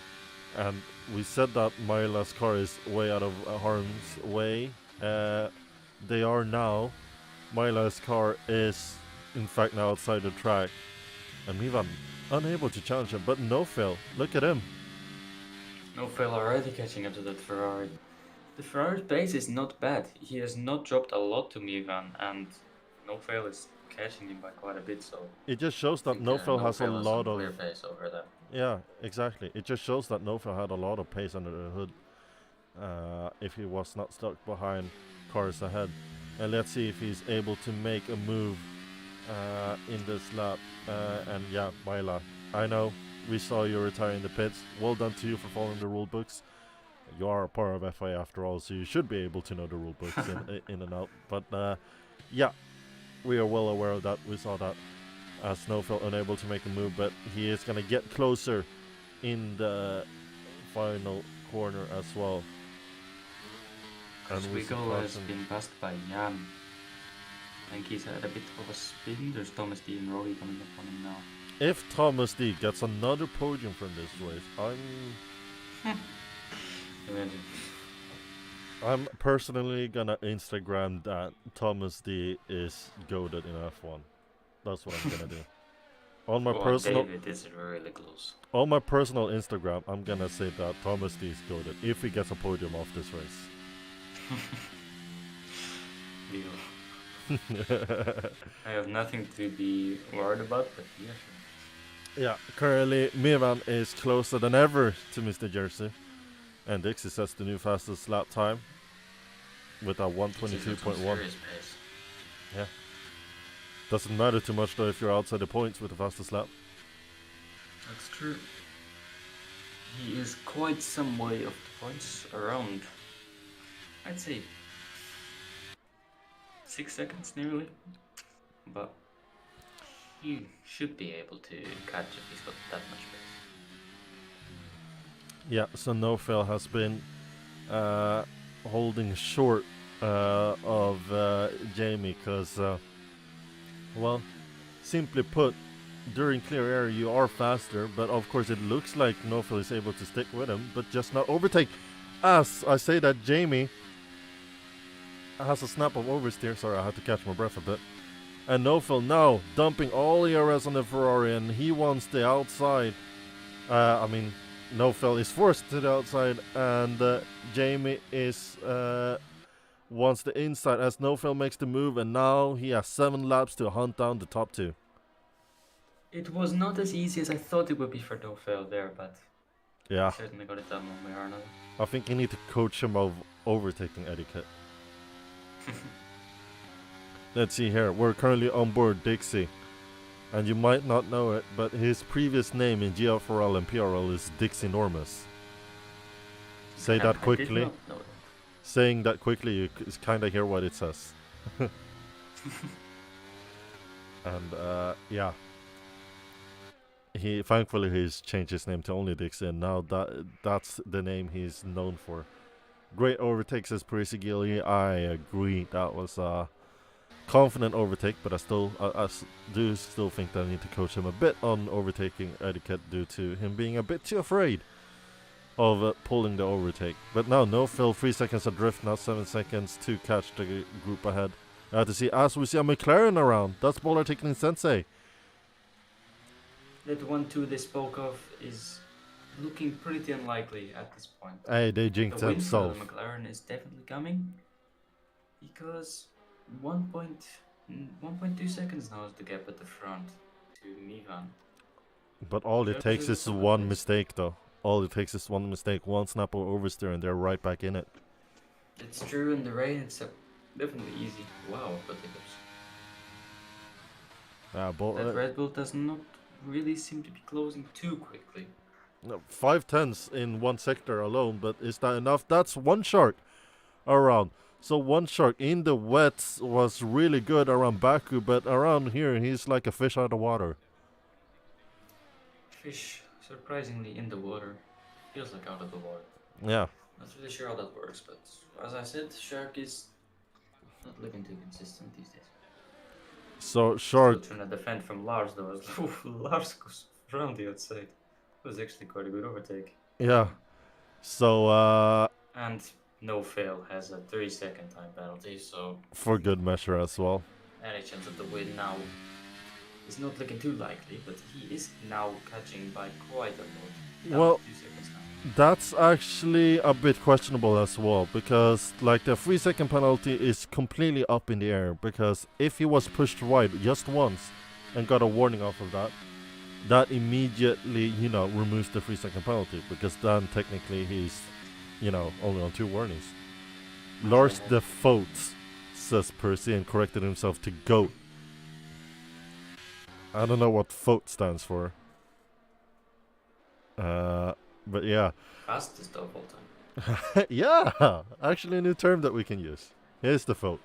And we said that Myla's car is way out of harm's way. They are now. Myla's car is, in fact, now outside the track. And Mivan unable to challenge him, but no fail. Look at him. No fail already catching up to that Ferrari. The Ferrari's pace is not bad. He has not dropped a lot to Mivan, and no fail is catching him by quite a bit, so... It just shows that No Nofel has a fail lot some of... clear pace over them. Yeah, exactly. It just shows that Nofel had a lot of pace under the hood. If he was not stuck behind cars ahead. And let's see if he's able to make a move in this lap. And yeah, Myla, I know we saw you retire in the pits. Well done to you for following the rule books. You are a part of FA after all, so you should be able to know the rule books in and out. But yeah, we are well aware of that. We saw that. Snowfell unable to make a move, but he is going to get closer in the final corner as well. And Wiggle has been passed by Jan. I think he's had a bit of a spin. There's Thomas D and Rory coming up on him now. If Thomas D gets another podium from this race, I'm personally gonna Instagram that Thomas D is goated in F1. That's what I'm gonna do. On my personal, David is really close. On my personal Instagram, I'm gonna say that Thomas D is goated if he gets a podium off this race. I have nothing to be worried about, but yeah, sure. Yeah, currently Mivan is closer than ever to Mr. Jersey, and Dixie sets the new fastest lap time with a 1:22.1. Yeah, doesn't matter too much though if you're outside the points with the fastest lap. That's true. He is quite some way off the points, around, I'd say, 6 seconds nearly, but he should be able to catch if he's got that much pace. Yeah, so Nofel has been holding short of Jamie because, well, simply put, during clear air you are faster, but of course it looks like Nofel is able to stick with him, but just not overtake. As I say that, Jamie has a snap of oversteer. Sorry, I had to catch my breath a bit. And Nofel now dumping all the ERS on the Ferrari, and he wants the outside. Nofel is forced to the outside, and Jamie is wants the inside as Nofel makes the move, and now he has 7 laps to hunt down the top 2. It was not as easy as I thought it would be for Nofel there, but yeah, certainly got it done one way or another. I think you need to coach him of overtaking etiquette. Let's see here. We're currently on board Dixie. And you might not know it, but his previous name in GFRL and PRL is Dixie Enormous. Say that quickly. Saying that quickly, you kind of hear what it says. And yeah. Thankfully he's changed his name to only Dixie, and now that's the name he's known for. Great overtake, says Parisi Gilly. I agree. That was a confident overtake, but I do still think that I need to coach him a bit on overtaking etiquette due to him being a bit too afraid of pulling the overtake. But now, no fill, 3 seconds adrift, now 7 seconds to catch the group ahead. To see, as we see a McLaren around, that's Bowler taking Sensei. That 1-2 they spoke of is looking pretty unlikely at this point. Hey, they jinxed themselves. The McLaren is definitely coming, because 1.2 seconds now is the gap at the front to Mivan. But all it takes is one mistake, though. All it takes is one mistake, one snap or oversteer, and they're right back in it. It's true, in the rain it's definitely easy. Wow, but that Red Bull does not really seem to be closing too quickly. No, 5 tenths in one sector alone, but is that enough? That's one shark around. So one shark in the wets was really good around Baku, but around here he's like a fish out of water. Fish, surprisingly in the water, feels like out of the water. Yeah. Not really sure how that works, but as I said, shark is not looking too consistent these days. So Still shark, trying to defend from Lars though. Lars goes around the outside. It was actually quite a good overtake. yeah. So And no fail has a 3-second time penalty, so for good measure as well. any chance of the win now is not looking too likely, but he is now catching by quite a lot. Down Well, to 2 seconds now. that's actually a bit questionable as well, because like the 3 second penalty is completely up in the air, because if he was pushed wide just once and got a warning off of that, that immediately, removes the 3 second penalty, because then technically he's, only on 2 warnings. Lars the Foat, says Percy, and corrected himself to GOAT. I don't know what FOAT stands for. But yeah. Fastest of all time. Yeah, actually a new term that we can use. Here's the FOAT.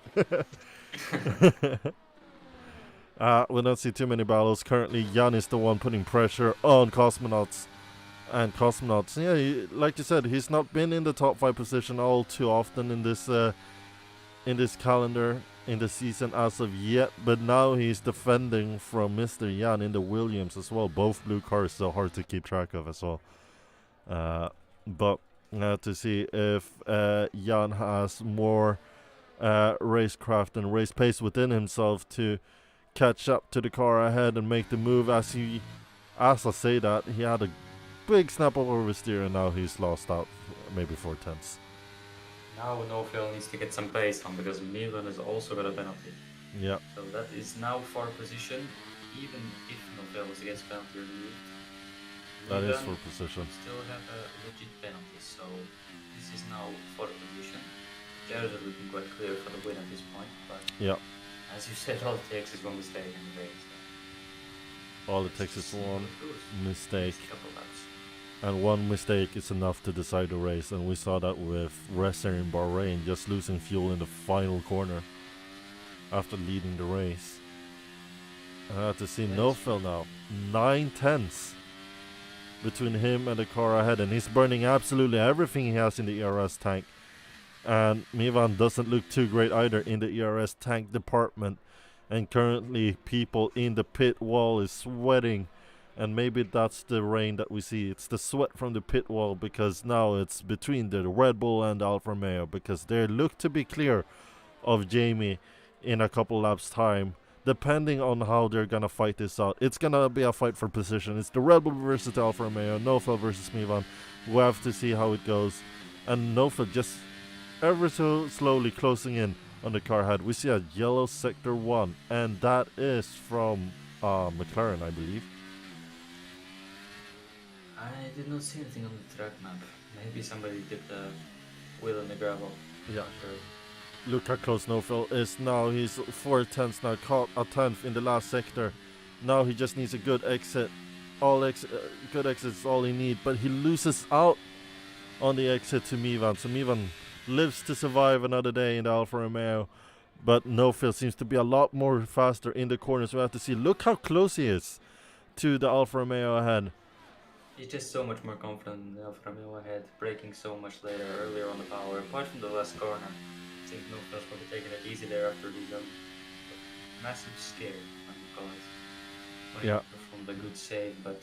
We don't see too many battles. Currently, Jan is the one putting pressure on Cosmonauts. And Cosmonauts, yeah, like you said, he's not been in the top 5 position all too often in this calendar, in the season as of yet. But now he's defending from Mr. Jan in the Williams as well. Both blue cars, so hard to keep track of as well. But to see if Jan has more racecraft and race pace within himself to catch up to the car ahead and make the move. As I say that, he had a big snap of oversteer and now he's lost out maybe 4/10. Now Nofil needs to get some pace on because Milan has also got a penalty. Yeah. So that is now 4 position, even if Nofil was against penalty removed. That is 4 position. Still have a legit penalty, so this is now 4 position. Jared is looking quite clear for the win at this point, but yeah, as you said, all it takes is one mistake in the race. All it takes is one mistake. Couple laps. And one mistake is enough to decide the race, and we saw that with Resser in Bahrain, just losing fuel in the final corner after leading the race. To see Nofil now, 9/10 between him and the car ahead, and he's burning absolutely everything he has in the ERS tank. And Mivan doesn't look too great either in the ERS tank department, and currently people in the pit wall is sweating. And maybe that's the rain that we see. It's the sweat from the pit wall, because now it's between the Red Bull and the Alfa Romeo, because they look to be clear of Jamie in a couple laps time, depending on how they're gonna fight this out. It's gonna be a fight for position. It's the Red Bull versus the Alfa Romeo, Nofil versus Mivan. We'll have to see how it goes. And Nofil just ever so slowly closing in on the car head. We see a yellow sector 1, and that is from McLaren, I believe. I did not see anything on the track map. Maybe somebody dipped a wheel in the gravel. Yeah. Sure. Look how close Nofil is now. He's 4/10 now, caught a 10th in the last sector. Now he just needs a good exit. Good exit is all he needs, but he loses out on the exit to Mivan. So Mivan lives to survive another day in the Alfa Romeo, but Nofil seems to be a lot more faster in the corners. We have to see. Look how close he is to the Alfa Romeo ahead. He's just so much more confident in the Alfa Romeo ahead, braking so much earlier on the power. Apart from the last corner, I think Nofil's probably taking it easy there after the massive scare, I would call it. When he performed a good save, but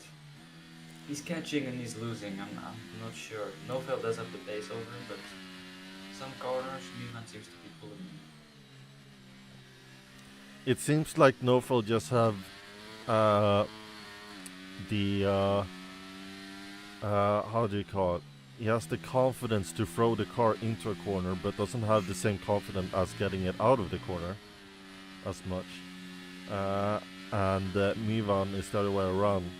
he's catching and he's losing. I'm not sure. Nofil does have the pace over him, but some corners, Mivan seems to be pulling him. It seems like Nofil just have how do you call it? He has the confidence to throw the car into a corner, but doesn't have the same confidence as getting it out of the corner as much. And Mivan is the other way around.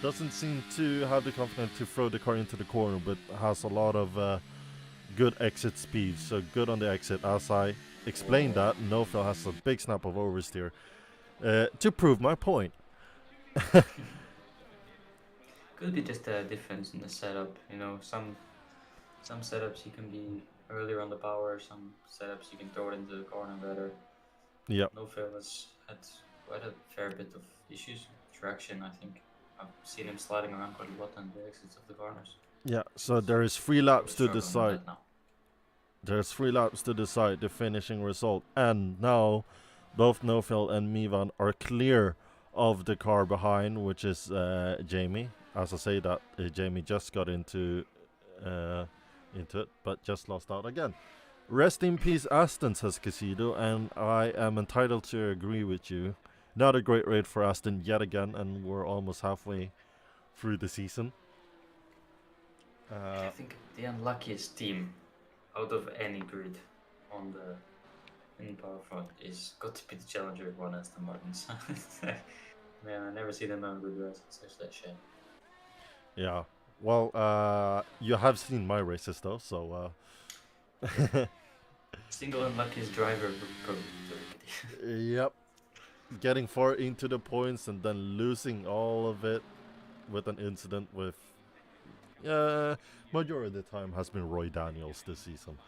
Doesn't seem to have the confidence to throw the car into the corner, but has a lot of good exit speed. So good on the exit. As I explained that, Nofil has a big snap of oversteer to prove my point. Could be just a difference in the setup. You know, some setups you can be earlier on the power, some setups you can throw it into the corner better. Yep. Nofel has had quite a fair bit of issues with traction, I think. I've seen him sliding around quite a lot on the exits of the corners. Yeah, so there is 3 laps to Struggling with decide. that now. There's 3 laps to decide the finishing result. And now both Nofel and Mivan are clear of the car behind, which is Jamie. As I say that, Jamie just got into it, but just lost out again. Rest in peace, Aston, says Casido, and I am entitled to agree with you. Not a great raid for Aston yet again, and we're almost halfway through the season. I think the unluckiest team out of any grid on the in Power Front is got to be the Challenger 1 Aston Martins. Man, I never see them have a good race. It's actually a shame. Yeah. Well, you have seen my races though, so Single unluckiest driver yep. Getting far into the points and then losing all of it with an incident with majority of the time has been Roy Daniels this season.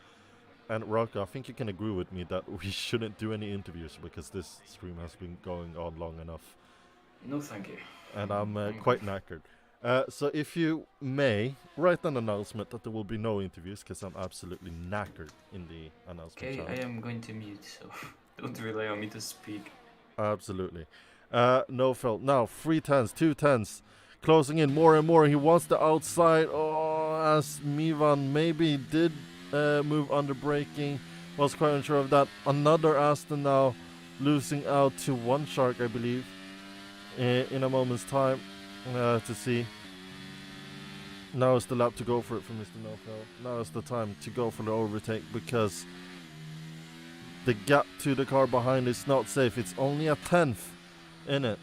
And Rocco, I think you can agree with me that we shouldn't do any interviews because this stream has been going on long enough. No, thank you. And I'm quite knackered. So if you may, write an announcement that there will be no interviews because I'm absolutely knackered in the announcement channel. I am going to mute, so don't rely on me to speak. Absolutely. Nofel, now 3 10s, 2 10s, closing in more and more. He wants the outside. Oh, as Mivan maybe did move under braking. Was quite unsure of that. Another Aston now losing out to one Shark, I believe, in a moment's time. To see. Now is the lap to go for it for Mr. Nofel. Now is the time to go for the overtake because the gap to the car behind is not safe. It's only a 10th in it.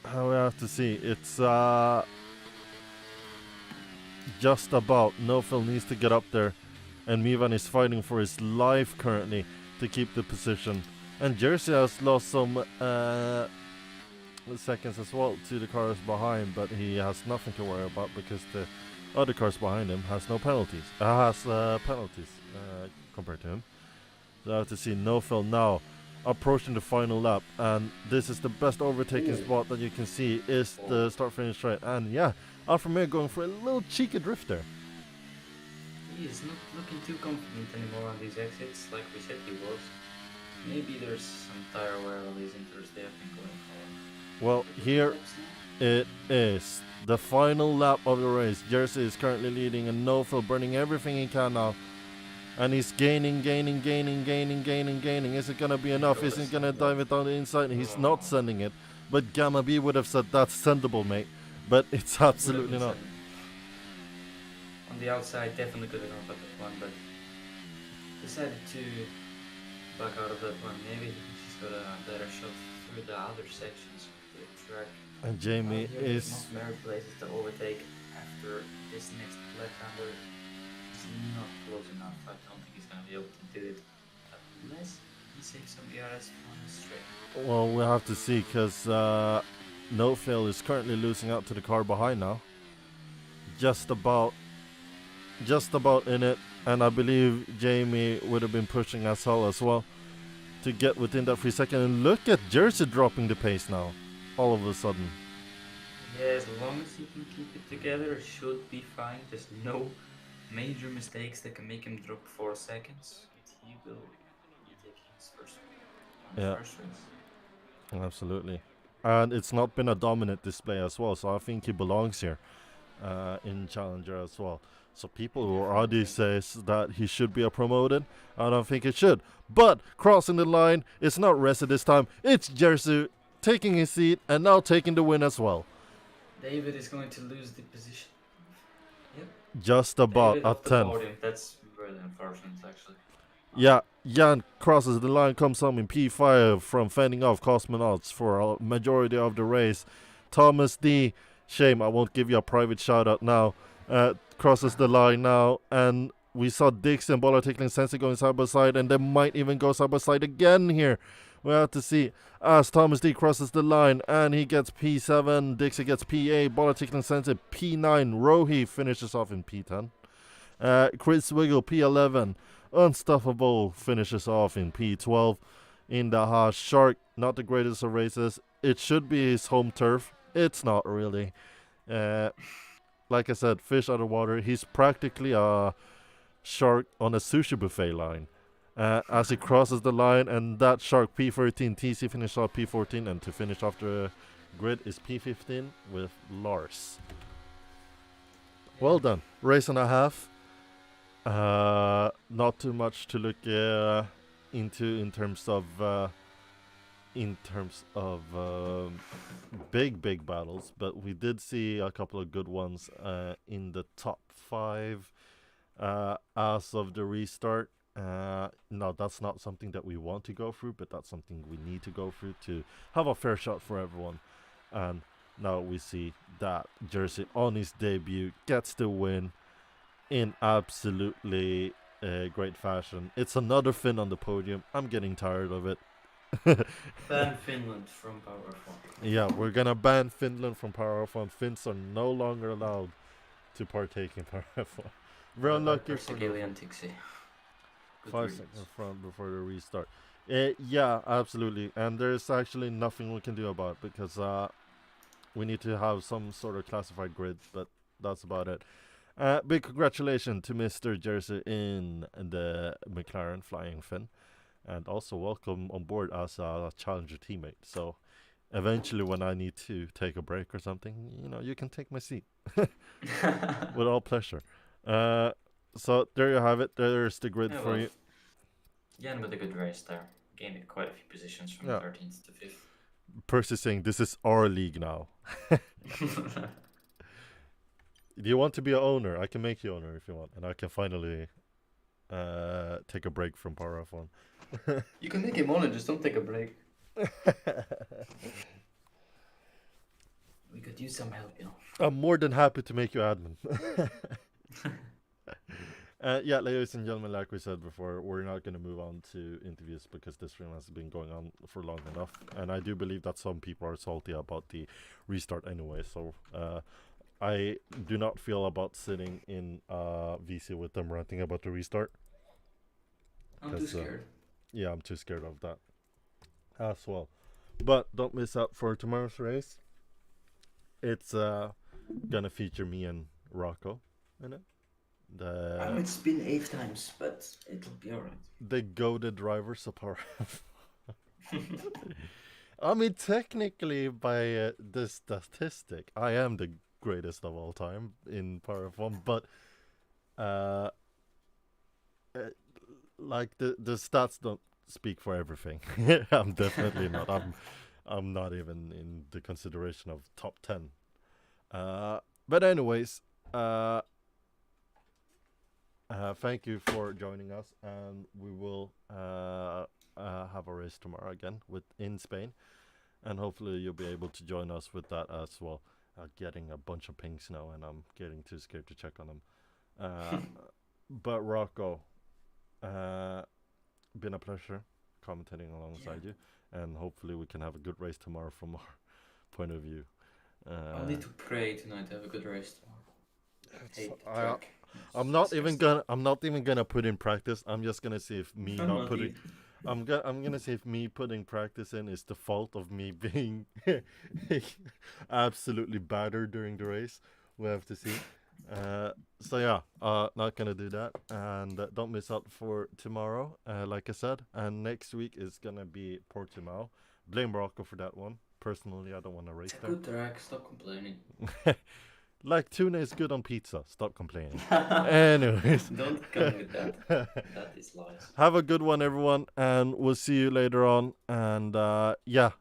We have to see. It's just about. Nofel needs to get up there. And Mivan is fighting for his life currently to keep the position. And Jersey has lost some seconds as well to the cars behind, but he has nothing to worry about because the other cars behind him has no penalties. Penalties compared to him. So I have to see Nofel now approaching the final lap, and this is the best overtaking spot that you can see is the start-finish straight. And yeah, Alfa Romeo going for a little cheeky drift there. He is not looking too confident anymore on these exits, like we said he was. Maybe there's some tire wear on these inters they have been going for. Well, here it is. The final lap of the race. Jersey is currently leading and Nofel burning everything he can now. And he's gaining. Is it going to be enough? Is he going to dive it down the inside? He's not sending it. But Gamma B would have said that's sendable, mate. But it's absolutely not. On the outside, definitely could have gone for that one, but decided to back out of that one. Maybe he's got a better shot through the other sections of the track. And Jamie is... not many places to overtake after this next left-hander. It's not close enough. I don't think he's going to be able to do it unless he saves some ERS on the straight. Well, we'll have to see because Nofel is currently losing out to the car behind now. Just about in it, and I believe Jamie would have been pushing as hell as well to get within that 3 seconds. And look at Jersey dropping the pace now, all of a sudden. Yeah, as long as he can keep it together, it should be fine. There's no major mistakes that can make him drop 4 seconds. He will be taking his first race. Absolutely. And it's not been a dominant display as well, so I think he belongs here in Challenger as well. So people who already says that he should be promoted, I don't think it should. But crossing the line, it's not Resi this time. It's Jersey taking his seat and now taking the win as well. David is going to lose the position. Yep. Just about David a off the 10. podium. That's really unfortunate, actually. Yeah, Jan crosses the line, comes home in P5 from fending off Cosmonauts for a majority of the race. Thomas D, shame I won't give you a private shout out now, crosses the line now, and we saw Dixie and Bola Tickling Sensei going side by side, and they might even go side by side again here. We'll have to see as Thomas D crosses the line and he gets P7, Dixie gets P8, Bola Tickling Sensei P9, Rohi finishes off in P10. Chris Wiggle, P11. Unstoppable finishes off in P12. In the Haas, Shark, not the greatest of races. It should be his home turf. It's not really. Like I said, fish out of water. He's practically a shark on a sushi buffet line. As he crosses the line, and that shark P13, TC finished off P14, and to finish off the grid is P15 with Lars. Well done. Race and a half. Not too much to look into in terms of big battles, but we did see a couple of good ones in the top 5 as of the restart. No, that's not something that we want to go through, but that's something we need to go through to have a fair shot for everyone. And now we see that Jersey on his debut gets the win in absolutely great fashion. It's another Finn on the podium. I'm getting tired of it. Ban Finland from Power F1. Yeah, we're gonna ban Finland from Power F1. Finns are no longer allowed to partake in Power F1. We're unlucky for and Tixie. 5 seconds in front before the restart. Yeah, absolutely. And there's actually nothing we can do about it because we need to have some sort of classified grid, but that's about it. Big congratulations to Mr. Jersey in the McLaren Flying Finn. And also welcome on board as a Challenger teammate. So eventually when I need to take a break or something, you can take my seat. With all pleasure. So there you have it. There's the grid for you. Yeah, with a good race there. Gained quite a few positions from 13th to 5th. Percy saying this is our league now. Do you want to be an owner? I can make you owner if you want. And I can finally take a break from Power F1. You can make him owner, just don't take a break. We could use some help, I'm more than happy to make you admin. Yeah, ladies and gentlemen, like we said before, we're not going to move on to interviews because this stream has been going on for long enough. And I do believe that some people are salty about the restart anyway. So I do not feel about sitting in VC with them ranting about the restart. I'm too scared. Yeah, I'm too scared of that as well. But don't miss out for tomorrow's race. It's gonna feature me and Rocco in it. It's been 8 times, but it'll be alright. The goated drivers of Power I mean, technically, by the statistic, I am the greatest of all time in Power F1, but like the stats don't speak for everything. I'm definitely not. I'm not even in the consideration of top 10. But anyways, thank you for joining us, and we will have a race tomorrow again in Spain, and hopefully you'll be able to join us with that as well. Getting a bunch of pings now, and I'm getting too scared to check on them. But Rocco, been a pleasure commentating alongside you, and hopefully we can have a good race tomorrow from our point of view. I'll need to pray tonight to have a good race tomorrow. I'm not even gonna put in practice. I'm just gonna see if me not putting. I'm gonna see if me putting practice in is the fault of me being absolutely battered during the race. We'll have to see. So yeah, not gonna do that, and don't miss out for tomorrow. Like I said, and next week is gonna be Portimao. Blame Rocco for that one. Personally, I don't want to race there. Good track. Stop complaining. Like tuna is good on pizza. Stop complaining. Anyways. Don't come with that. That is lies. Have a good one, everyone. And we'll see you later on. And yeah.